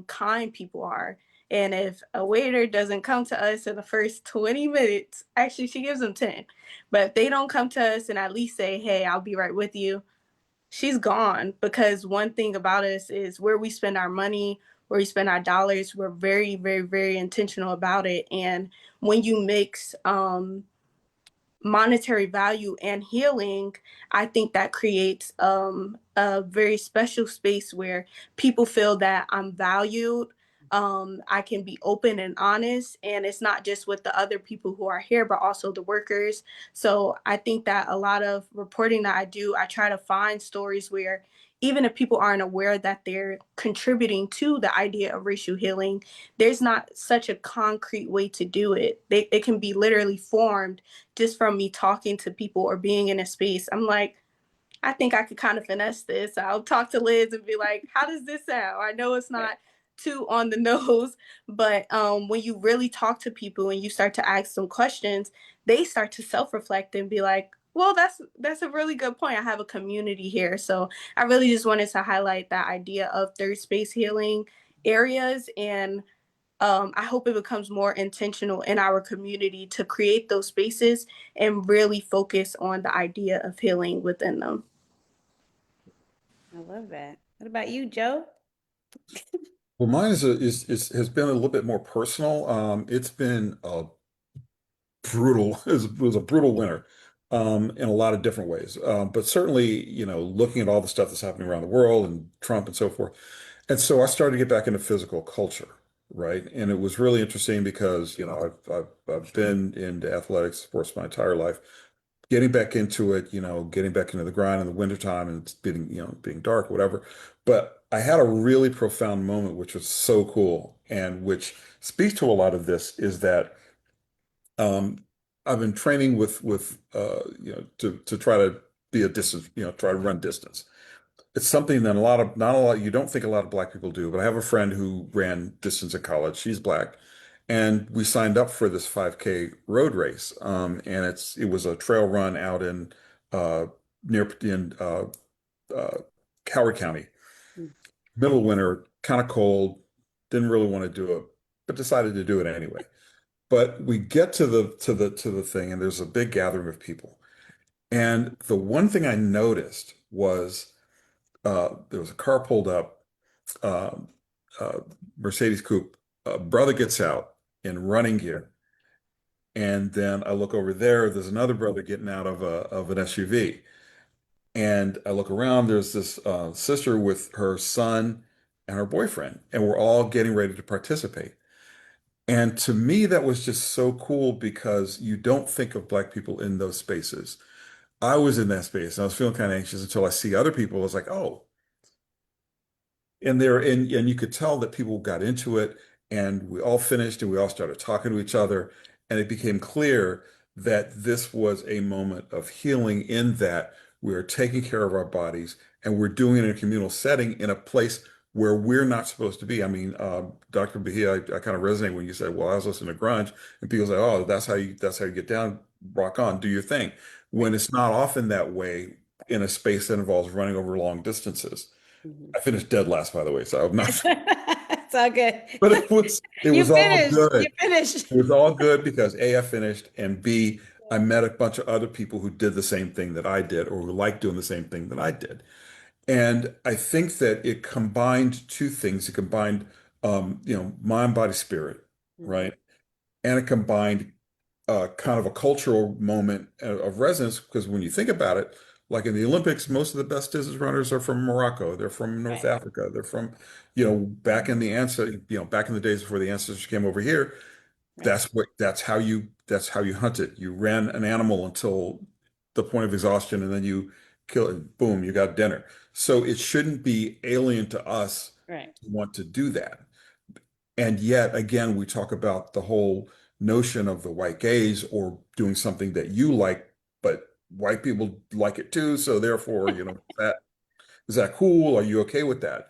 kind people are. And if a waiter doesn't come to us in the first 20 minutes, actually, she gives them 10. But if they don't come to us and at least say, hey, I'll be right with you, she's gone. Because one thing about us is where we spend our money, where we spend our dollars, we're very, very, very intentional about it. And when you mix monetary value and healing, I think that creates a very special space where people feel that I'm valued. I can be open and honest, and it's not just with the other people who are here, but also the workers. So I think that a lot of reporting that I do, I try to find stories where even if people aren't aware that they're contributing to the idea of racial healing, there's not such a concrete way to do it. It can be literally formed just from me talking to people or being in a space. I'm like, I think I could kind of finesse this. I'll talk to Liz and be like, how does this sound? I know it's not too on the nose, but when you really talk to people and you start to ask them questions, they start to self-reflect and be like, well, that's a really good point. I have a community here. So I really just wanted to highlight that idea of third space healing areas. And I hope it becomes more intentional in our community to create those spaces and really focus on the idea of healing within them. I love that. What about you, Joe? Well, mine is has been a little bit more personal. It's been a brutal, it was a brutal winter, in a lot of different ways. But certainly, looking at all the stuff that's happening around the world and Trump and so forth. And so I started to get back into physical culture, right? And it was really interesting because, I've been into athletics sports my entire life. Getting back into it, getting back into the grind in the wintertime and it's being dark, whatever. But I had a really profound moment, which was so cool, and which speaks to a lot of this, is that I've been training to try to be a distance, try to run distance. It's something that not a lot, you don't think a lot of Black people do, but I have a friend who ran distance in college. She's Black. And we signed up for this 5K road race. And it was a trail run out in, near, in, Howard County, Mm. middle of winter, kind of cold, didn't really want to do it, but decided to do it anyway. But we get to the thing, and there's a big gathering of people. And the one thing I noticed was there was a car pulled up, um, uh, Mercedes coupe. A brother gets out in running gear, and then I look over there. There's another brother getting out of an SUV, and I look around. There's this sister with her son and her boyfriend, and we're all getting ready to participate. And to me, that was just so cool because you don't think of Black people in those spaces. I was in that space and I was feeling kind of anxious until I see other people. I was like, oh, and you could tell that people got into it and we all finished and we all started talking to each other. And it became clear that this was a moment of healing in that we are taking care of our bodies and we're doing it in a communal setting in a place where we're not supposed to be. I mean, Dr. Bahia, I kind of resonate when you said, well, I was listening to grunge and people say, oh, that's how you get down, rock on, do your thing. When Right. it's not often that way in a space that involves running over long distances. Mhm. I finished dead last, by the way, so I'm not, It's all good. but it You was all finished. You good. finished. It was all good because A, I finished, and B, I met a bunch of other people who did the same thing that I did or who liked doing the same thing that I did. And I think that it combined two things. It combined, mind, body, spirit, Mhm. right? And it combined kind of a cultural moment of resonance because when you think about it, like in the Olympics, most of the best distance runners are from Morocco. They're from North Right. Africa. They're from, back in the back in the days before the ancestors came over here. Right. That's how you hunt it. You ran an animal until the point of exhaustion, and then you kill it. Boom, you got dinner. So it shouldn't be alien to us Right. to want to do that. And yet, again, we talk about the whole notion of the white gaze or doing something that you like, but white people like it too. So therefore, is that cool? Are you okay with that?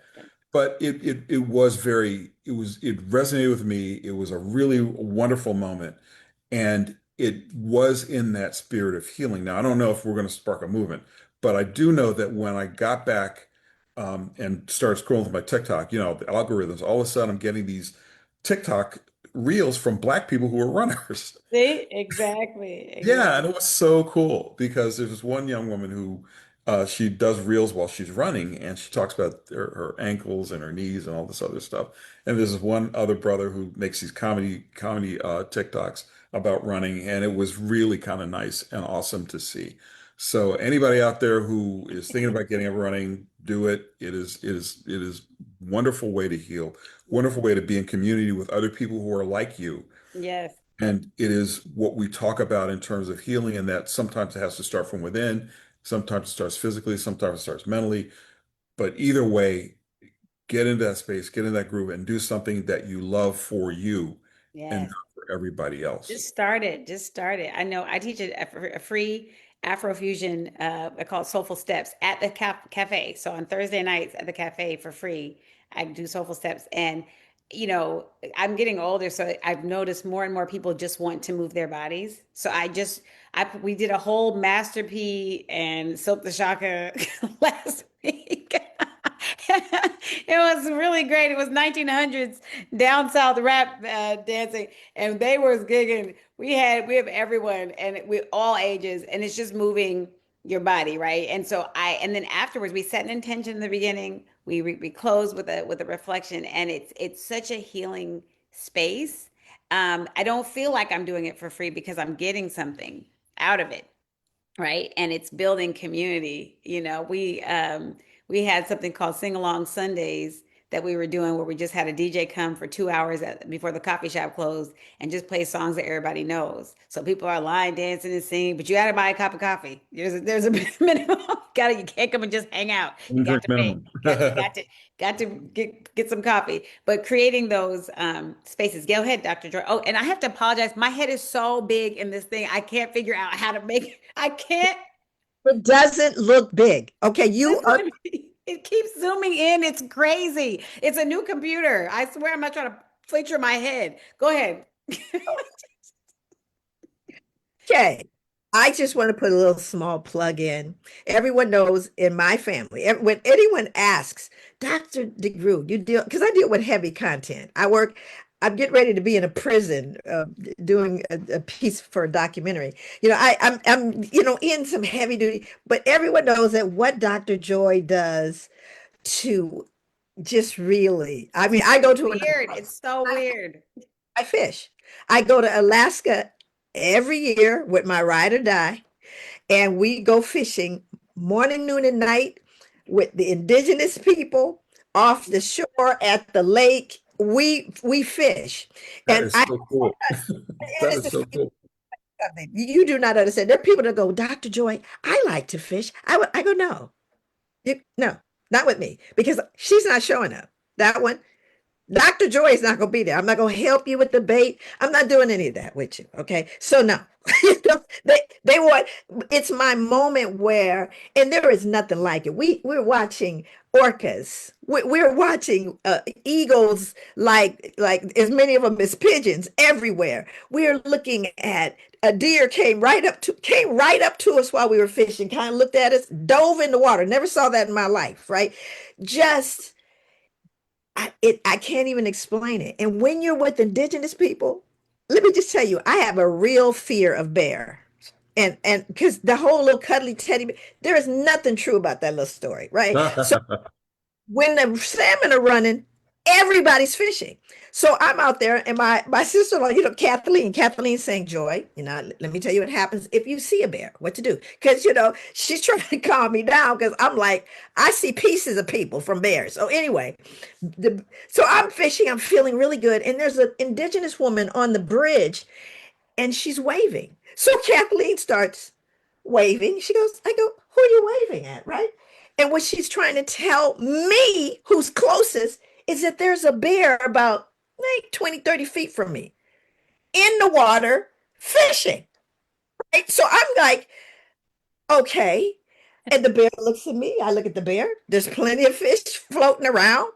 But it resonated with me. It was a really wonderful moment. And it was in that spirit of healing. Now, I don't know if we're going to spark a movement, but I do know that when I got back and started scrolling through my TikTok, the algorithms, all of a sudden I'm getting these TikTok reels from Black people who are runners. See? Exactly. Yeah, and Exactly. it was so cool because there's this one young woman who she does reels while she's running, and she talks about her ankles and her knees and all this other stuff. And there's this one other brother who makes these comedy TikToks about running, and it was really kind of nice and awesome to see. So anybody out there who is thinking about getting up running, do it. It is wonderful way to heal, wonderful way to be in community with other people who are like you. Yes. And it is what we talk about in terms of healing, and that sometimes it has to start from within, sometimes it starts physically, sometimes it starts mentally. But either way, get into that space, get in that groove, and do something that you love for you and Yes. not for everybody else. Just started. Just started. I know I teach a free Afrofusion, I call it Soulful Steps at the cafe. So on Thursday nights at the cafe for free, I do Soulful Steps. And, you know, I'm getting older, so I've noticed more and more people just want to move their bodies. So we did a whole Master P and Silk the Shaka last week. It was really great. It was 1900s down south rap dancing, and they was gigging. We have everyone, and we all ages, and it's just moving your body, right? And then afterwards we set an intention in the beginning. We close with a reflection, and it's such a healing space. I don't feel like I'm doing it for free because I'm getting something out of it, right? And it's building community. We had something called Sing Along Sundays that we were doing where we just had a DJ come for 2 hours before the coffee shop closed and just play songs that everybody knows. So people are line dancing and singing, but you got to buy a cup of coffee. There's a minimum. You can't come and just hang out. You One got drink to pay. minimum. Got to get some coffee. But creating those spaces. Go ahead, Dr. Joy. Oh, and I have to apologize. My head is so big in this thing. I can't figure out how to make it. I can't. It doesn't look big. Okay, you are. Listen, it keeps zooming in. It's crazy. It's a new computer. I swear I'm not trying to feature my head. Go ahead. Okay. I just want to put a little small plug in. Everyone knows in my family, when anyone asks, Dr. DeGruy, you deal, because I deal with heavy content. I'm getting ready to be in a prison doing a piece for a documentary. I'm in some heavy duty, but everyone knows that what Dr. Joy does to just really, I mean, I go to an Weird. It's so weird. I fish. I go to Alaska every year with my ride or die, and we go fishing morning, noon, and night with the indigenous people off the shore at the lake. We fish, That and is so cool. That it's is the so cool. something you do not understand. There are people that go, Dr. Joy, I like to fish. I go, no, no, not with me because she's not showing up. That one. Dr. Joy is not going to be there. I'm not going to help you with the bait. I'm not doing any of that with you. Okay. So no, they want, it's my moment where, and there is nothing like it. We're watching orcas. We're watching eagles, like as many of them as pigeons everywhere. We're looking at a deer came right up to us while we were fishing, kind of looked at us, dove in the water. Never saw that in my life. Right. Just, I can't even explain it. And when you're with indigenous people, let me just tell you, I have a real fear of bear. And because the whole little cuddly teddy bear, there is nothing true about that little story, right? So when the salmon are running, everybody's fishing. So I'm out there, and my sister-in-law, Kathleen saying, Joy, let me tell you what happens if you see a bear, what to do. Because she's trying to calm me down because I'm like, I see pieces of people from bears. So anyway, so I'm fishing, I'm feeling really good. And there's an indigenous woman on the bridge, and she's waving. So Kathleen starts waving. I go, who are you waving at, right? And what she's trying to tell me, who's closest, is that there's a bear about like 20, 30 feet from me in the water fishing. Right. So I'm like, okay. And the bear looks at me. I look at the bear. There's plenty of fish floating around.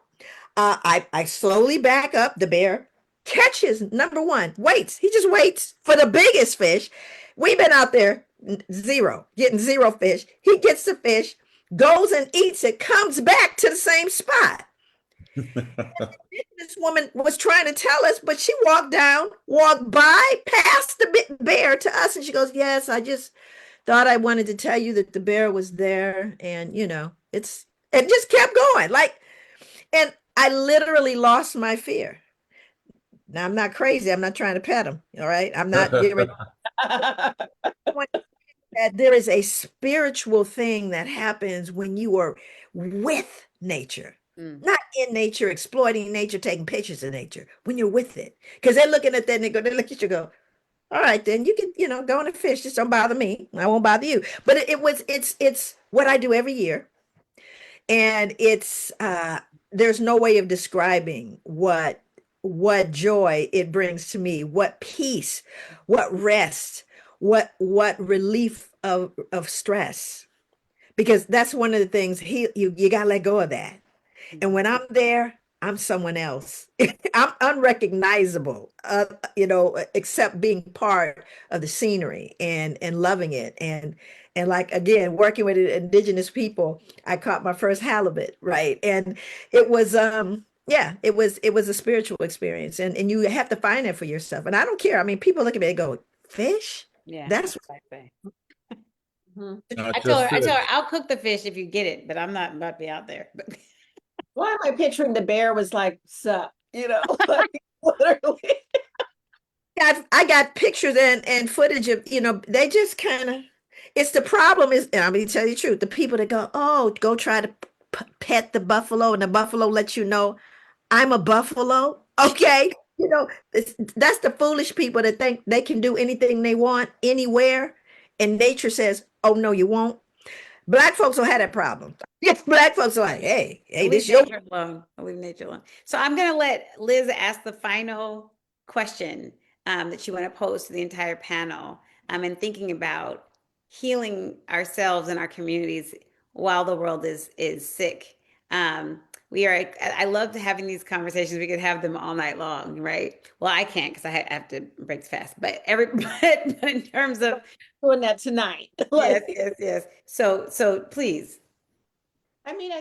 I slowly back up. The bear catches number one, waits. He just waits for the biggest fish. We've been out there getting zero fish. He gets the fish, goes and eats it, comes back to the same spot. This woman was trying to tell us, but she walked by, past the bear to us, and she goes, yes, I just thought I wanted to tell you that the bear was there, and it just kept going. And I literally lost my fear. Now I'm not crazy. I'm not trying to pet him. All right. I'm not that there is a spiritual thing that happens when you are with nature. Not in nature, exploiting nature, taking pictures of nature, when you're with it. Because they're looking at that and they look at you, go, all right, then you can, go on and fish. Just don't bother me. I won't bother you. But it's what I do every year. And there's no way of describing what joy it brings to me, what peace, what rest, what relief of stress. Because that's one of the things you got to let go of that. And when I'm there, I'm someone else. I'm unrecognizable, except being part of the scenery and loving it. And like again, working with indigenous people, I caught my first halibut, right? And it was yeah, it was a spiritual experience. And you have to find it for yourself. And I don't care. I mean, people look at me and go, fish? Yeah, That's that's what I say. Mhm. Not I told just her, I told her, fish. I'll cook the fish if you get it, but I'm not about to be out there. But Why am I picturing the bear was like, sup, like literally. I got pictures and footage of, they just kind of, it's the problem is, and I'm going to tell you the truth, the people that go, oh, go try to pet the buffalo and the buffalo lets you know I'm a buffalo. Okay. That's the foolish people that think they can do anything they want anywhere. And nature says, oh, no, you won't. Black folks don't have that problem. Yes, black folks are like, hey, leave this your nature alone. I'll leave nature alone. So I'm going to let Liz ask the final question that you want to pose to the entire panel. And thinking about healing ourselves and our communities while the world is sick. We are. I love having these conversations. We could have them all night long, right? Well, I can't because I have to break fast. But but in terms of Doing that tonight. yes, Like, yes, yes. So please. I mean,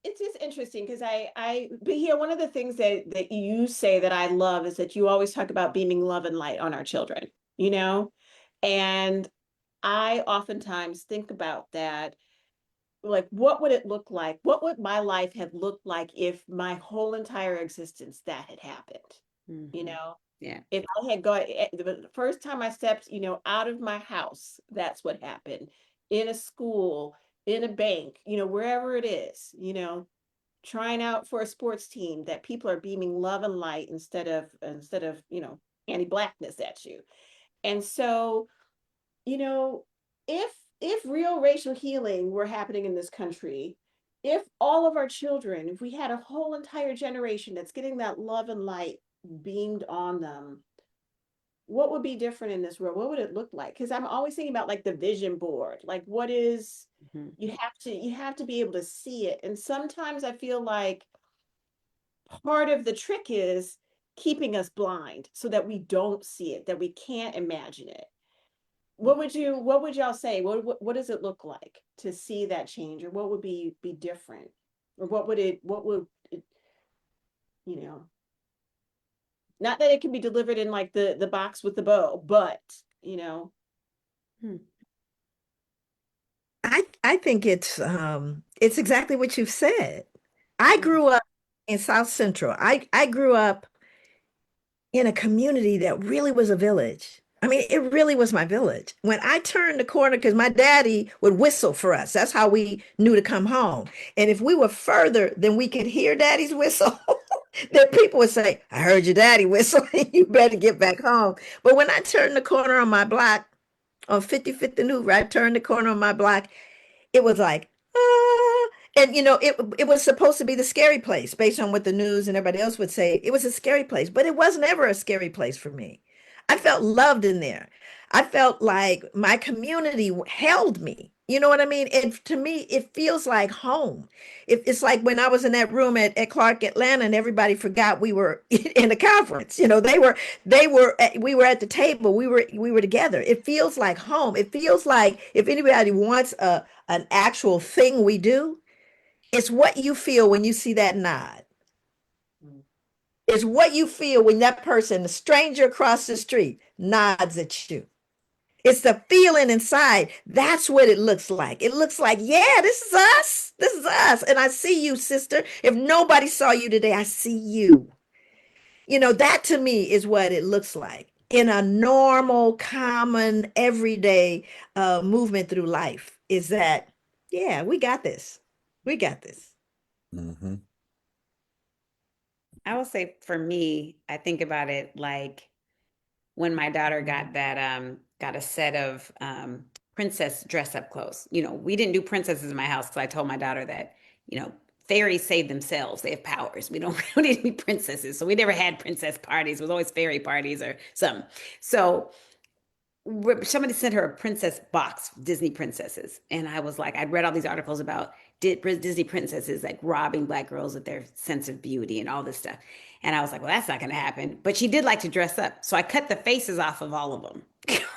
it's just interesting because but here, one of the things that you say that I love is that you always talk about beaming love and light on our children, you know? And I oftentimes think about that, like, what would it look like? What would my life have looked like if my whole entire existence that had happened? You Mhm. know, Yeah. if I had gone the first time I stepped, out of my house, that's what happened. In a school, in a bank, wherever it is, trying out for a sports team that people are beaming love and light instead of anti-blackness at you. And so, you know, if real racial healing were happening in this country, if all of our children, if we had a whole entire generation that's getting that love and light beamed on them, what would be different in this world? What would it look like? Because I'm always thinking about like the vision board. Like what is Mhm. you have to be able to see it. And sometimes I feel like part of the trick is keeping us blind so that we don't see it, that we can't imagine it. What would y'all say? What does it look like to see that change, or what would be different? Or what would it, you know, not that it can be delivered in like the box with the bow, but you know, Hmm. I think it's exactly what you've said. I mm, grew up in South Central. I grew up in a community that really was a village. I mean, it really was my village. When I turned the corner, because my daddy would whistle for us, that's how we knew to come home. And if we were further than we could hear daddy's whistle, then people would say, I heard your daddy whistle, you better get back home. But when I turned the corner on my block, on 55th and Hoover, I turned the corner on my block, it was like, ah. And it was supposed to be the scary place based on what the news and everybody else would say. It was a scary place, but it wasn't ever a scary place for me. I felt loved in there. I felt like my community held me. You know what I mean? And to me, it feels like home. It's like when I was in that room at Clark Atlanta and everybody forgot we were in a conference. We were at the table. We were together. It feels like home. It feels like if anybody wants an actual thing we do, it's what you feel when you see that nod. mm, It's what you feel when that person, the stranger across the street, nods at you. It's the feeling inside. That's what it looks like. It looks like, yeah, this is us. This is us. And I see you, sister. If nobody saw you today, I see you. That to me is what it looks like in a normal, common, everyday movement through life is that, yeah, we got this. We got this. Hmm. I will say for me, I think about it like when my daughter got a set of princess dress up clothes. We didn't do princesses in my house because I told my daughter that, fairies save themselves. They have powers. We don't need to be princesses. So we never had princess parties. It was always fairy parties or something. So somebody sent her a princess box, Disney princesses. And I was like, I'd read all these articles about Disney princesses like robbing Black girls of their sense of beauty and all this stuff. And I was like, well, that's not going to happen. But she did like to dress up. So I cut the faces off of all of them.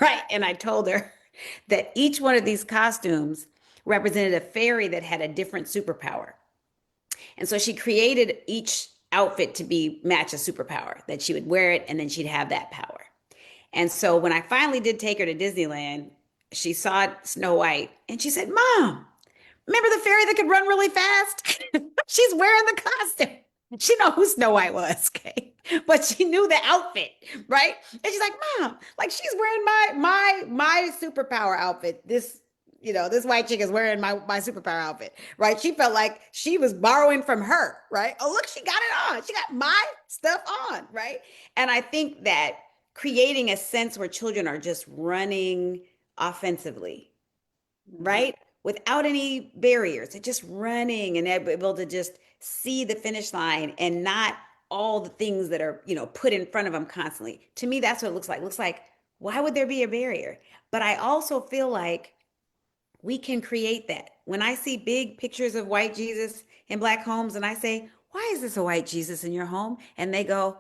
Right. And I told her that each one of these costumes represented a fairy that had a different superpower. And so she created each outfit to be match a superpower that she would wear it and then she'd have that power. And so when I finally did take her to Disneyland, she saw Snow White and she said, Mom, remember the fairy that could run really fast? She's wearing the costume. She know who Snow White was, okay? But she knew the outfit, right? And she's like, Mom, like she's wearing my superpower outfit. This white chick is wearing my superpower outfit, right? She felt like she was borrowing from her, right? Oh, look, she got it on. She got my stuff on, right? And I think that creating a sense where children are just running offensively, right? Without any barriers, they're just running and they're able to just see the finish line and not all the things that are, put in front of them constantly. To me, that's what it looks like. It looks like, why would there be a barrier? But I also feel like we can create that. When I see big pictures of white Jesus in Black homes and I say, why is this a white Jesus in your home? And they go,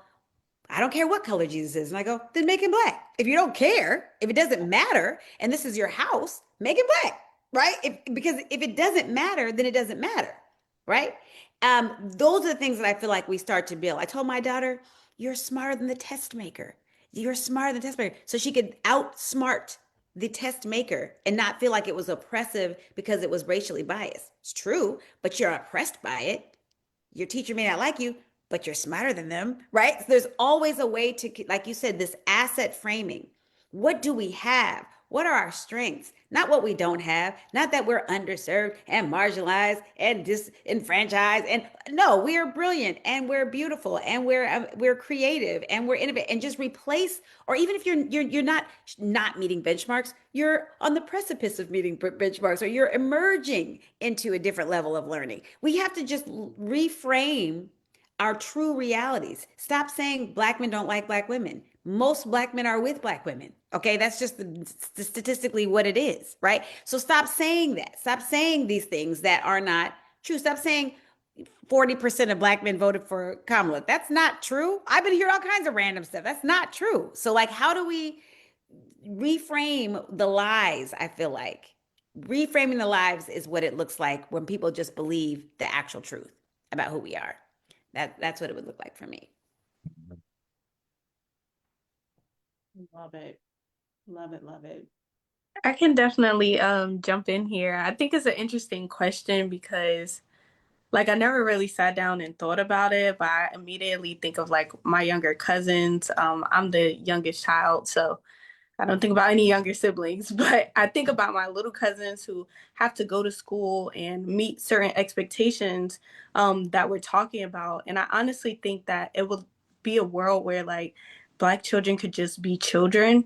I don't care what color Jesus is. And I go, then make him Black. If you don't care, if it doesn't matter, and this is your house, make him Black, right? Because if it doesn't matter, then it doesn't matter, right? Those are the things that I feel like we start to build. I told my daughter, you're smarter than the test maker. You're smarter than the test maker. So she could outsmart the test maker and not feel like it was oppressive because it was racially biased. It's true, but you're oppressed by it. Your teacher may not like you, but you're smarter than them, right? So there's always a way to, like you said, this asset framing. What do we have? What are our strengths? Not what we don't have. Not that we're underserved and marginalized and disenfranchised. And no, we are brilliant and we're beautiful and we're creative and we're innovative. And just replace, or even if you're not meeting benchmarks, you're on the precipice of meeting benchmarks, or you're emerging into a different level of learning. We have to just reframe our true realities. Stop saying Black men don't like Black women. Most Black men are with Black women. Okay, that's just statistically what it is, right? So stop saying that. Stop saying these things that are not true. Stop saying 40% of Black men voted for Kamala. That's not true. I've been hearing all kinds of random stuff. That's not true. So, like, how do we reframe the lies? I feel like reframing the lives is what it looks like when people just believe the actual truth about who we are. That's what it would look like for me. Love it. Love it. Love it. I can definitely jump in here. I think it's an interesting question because like I never really sat down and thought about it, but I immediately think of like my younger cousins. I'm the youngest child, so I don't think about any younger siblings, but I think about my little cousins who have to go to school and meet certain expectations that we're talking about. And I honestly think that it will be a world where like Black children could just be children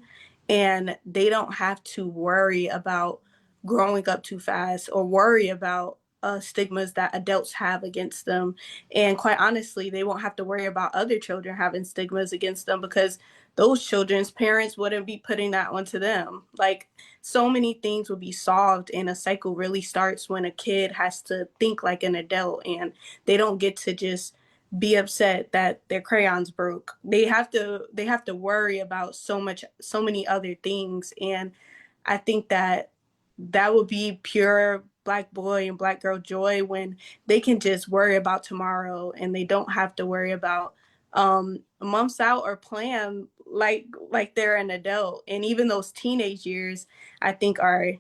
and they don't have to worry about growing up too fast or worry about stigmas that adults have against them. And quite honestly, they won't have to worry about other children having stigmas against them because those children's parents wouldn't be putting that onto them. Like so many things would be solved and a cycle really starts when a kid has to think like an adult and they don't get to just be upset that their crayons broke. They have to worry about so many other things. And I think that that would be pure Black boy and Black girl joy when they can just worry about tomorrow and they don't have to worry about months out or plan like they're an adult. And even those teenage years I think are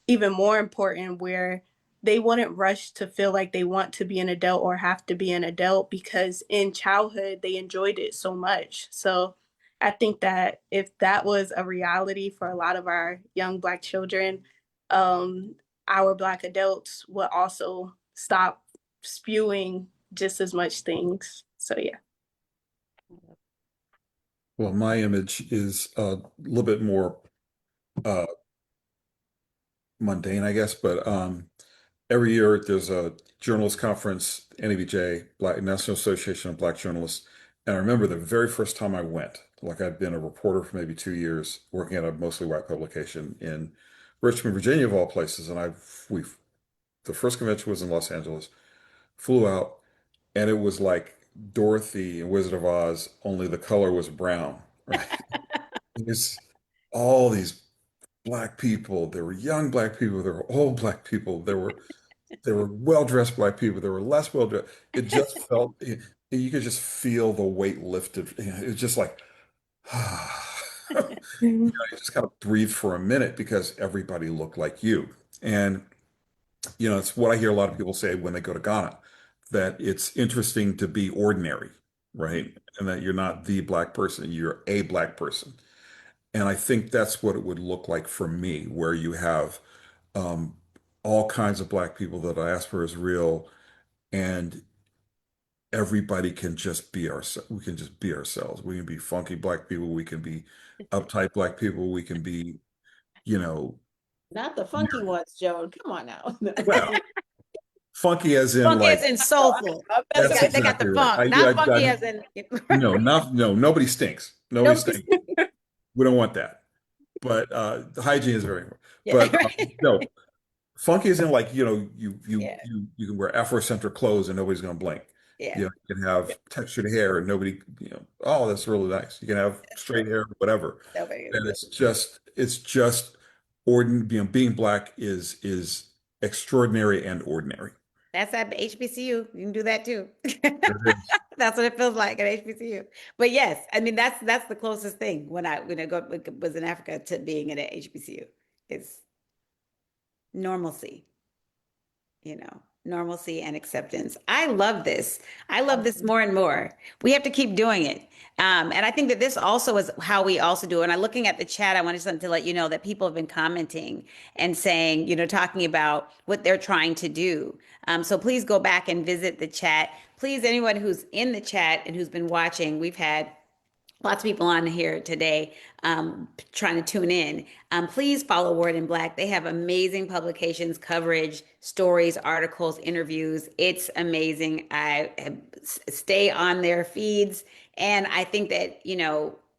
even more important where they wouldn't rush to feel like they want to be an adult or have to be an adult because in childhood they enjoyed it so much. So I think that if that was a reality for a lot of our young Black children, um, our Black adults would also stop spewing just as much things. So yeah. Well, my image is a little bit more uh, mundane, I guess, but every year there's a journalist conference, NABJ, Black National Association of Black Journalists. And I remember the very first time I went, like I'd been a reporter for maybe 2 years, working at a mostly white publication in Richmond, Virginia, of all places, and we the first convention was in Los Angeles, flew out, and it was like Dorothy and Wizard of Oz, only the color was brown, right? There's all these black people. There were young black people. There were old black people. There were well-dressed black people. There were less well-dressed. It just felt you could just feel the weight lifted. It's just like you just kind of breathe for a minute because everybody looked like you. And it's what I hear a lot of people say when they go to Ghana, that it's interesting to be ordinary, right? And that you're not the black person, you're a black person. And I think that's what it would look like for me, where you have um, all kinds of black people. The diaspora is real, and everybody can just be ourselves. We can just be ourselves. We can be funky black people. We can be uptight black people. We can be, you know, Not the funky ones, Joan. Come on now. well, funky as in Funky as like in soulful. that's They got the exactly right. funk, not funky as in No, nobody stinks. Nobody nobody's. stinks. We don't want that. But the hygiene is very important. Yeah, But right. no, funky is in like, you you Yeah, you you can wear Afrocentric clothes and nobody's gonna blink. yeah, You can have textured hair and nobody, oh, that's really nice. You can have straight hair, whatever. nobody is. And it's just ordin being black is extraordinary and ordinary. That's at HBCU. You can do that too. There it is. That's what it feels like at HBCU. But yes, I mean that's the closest thing was in Africa to being at a HBCU. It's normalcy, normalcy and acceptance. I love this. I love this more and more. We have to keep doing it. And I think that this also is how we also do it. And I'm looking at the chat. I wanted to let you know that people have been commenting and saying, talking about what they're trying to do. So please go back and visit the chat. Please, anyone who's in the chat and who's been watching, we've had lots of people on here today trying to tune in. Please follow Word in Black. They have amazing publications, coverage, stories, articles, interviews. It's amazing. Stay on their feeds. And I think that,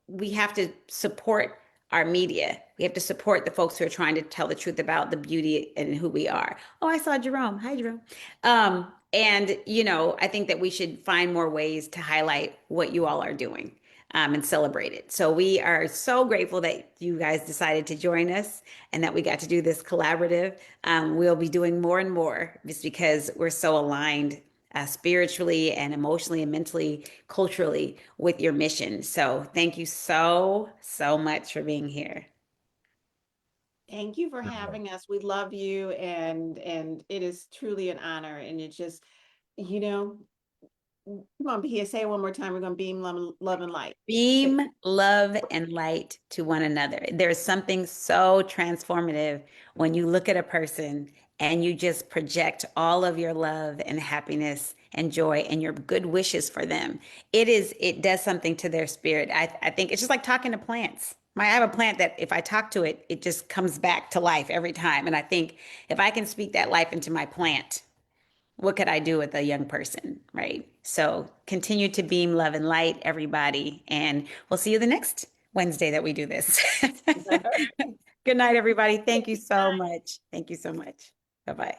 we have to support our media. We have to support the folks who are trying to tell the truth about the beauty and who we are. Oh, I saw Jerome. Hi, Jerome. And, I think that we should find more ways to highlight what you all are doing and celebrate it. So we are so grateful that you guys decided to join us and that we got to do this collaborative. We'll be doing more and more just because we're so aligned spiritually and emotionally and mentally, culturally with your mission. So thank you so, so much for being here. Thank you for having us. We love you, and it is truly an honor. And it just, come on, Bahia, say it one more time. We're going to beam love and light. Beam love and light to one another. There's something so transformative when you look at a person and you just project all of your love and happiness and joy and your good wishes for them. It does something to their spirit. I think it's just like talking to plants. I have a plant that if I talk to it, it just comes back to life every time. And I think if I can speak that life into my plant, what could I do with a young person, right? So continue to beam love and light, everybody. And we'll see you the next Wednesday that we do this. Good night, everybody. Thank you so much. Thank you so much. Bye-bye.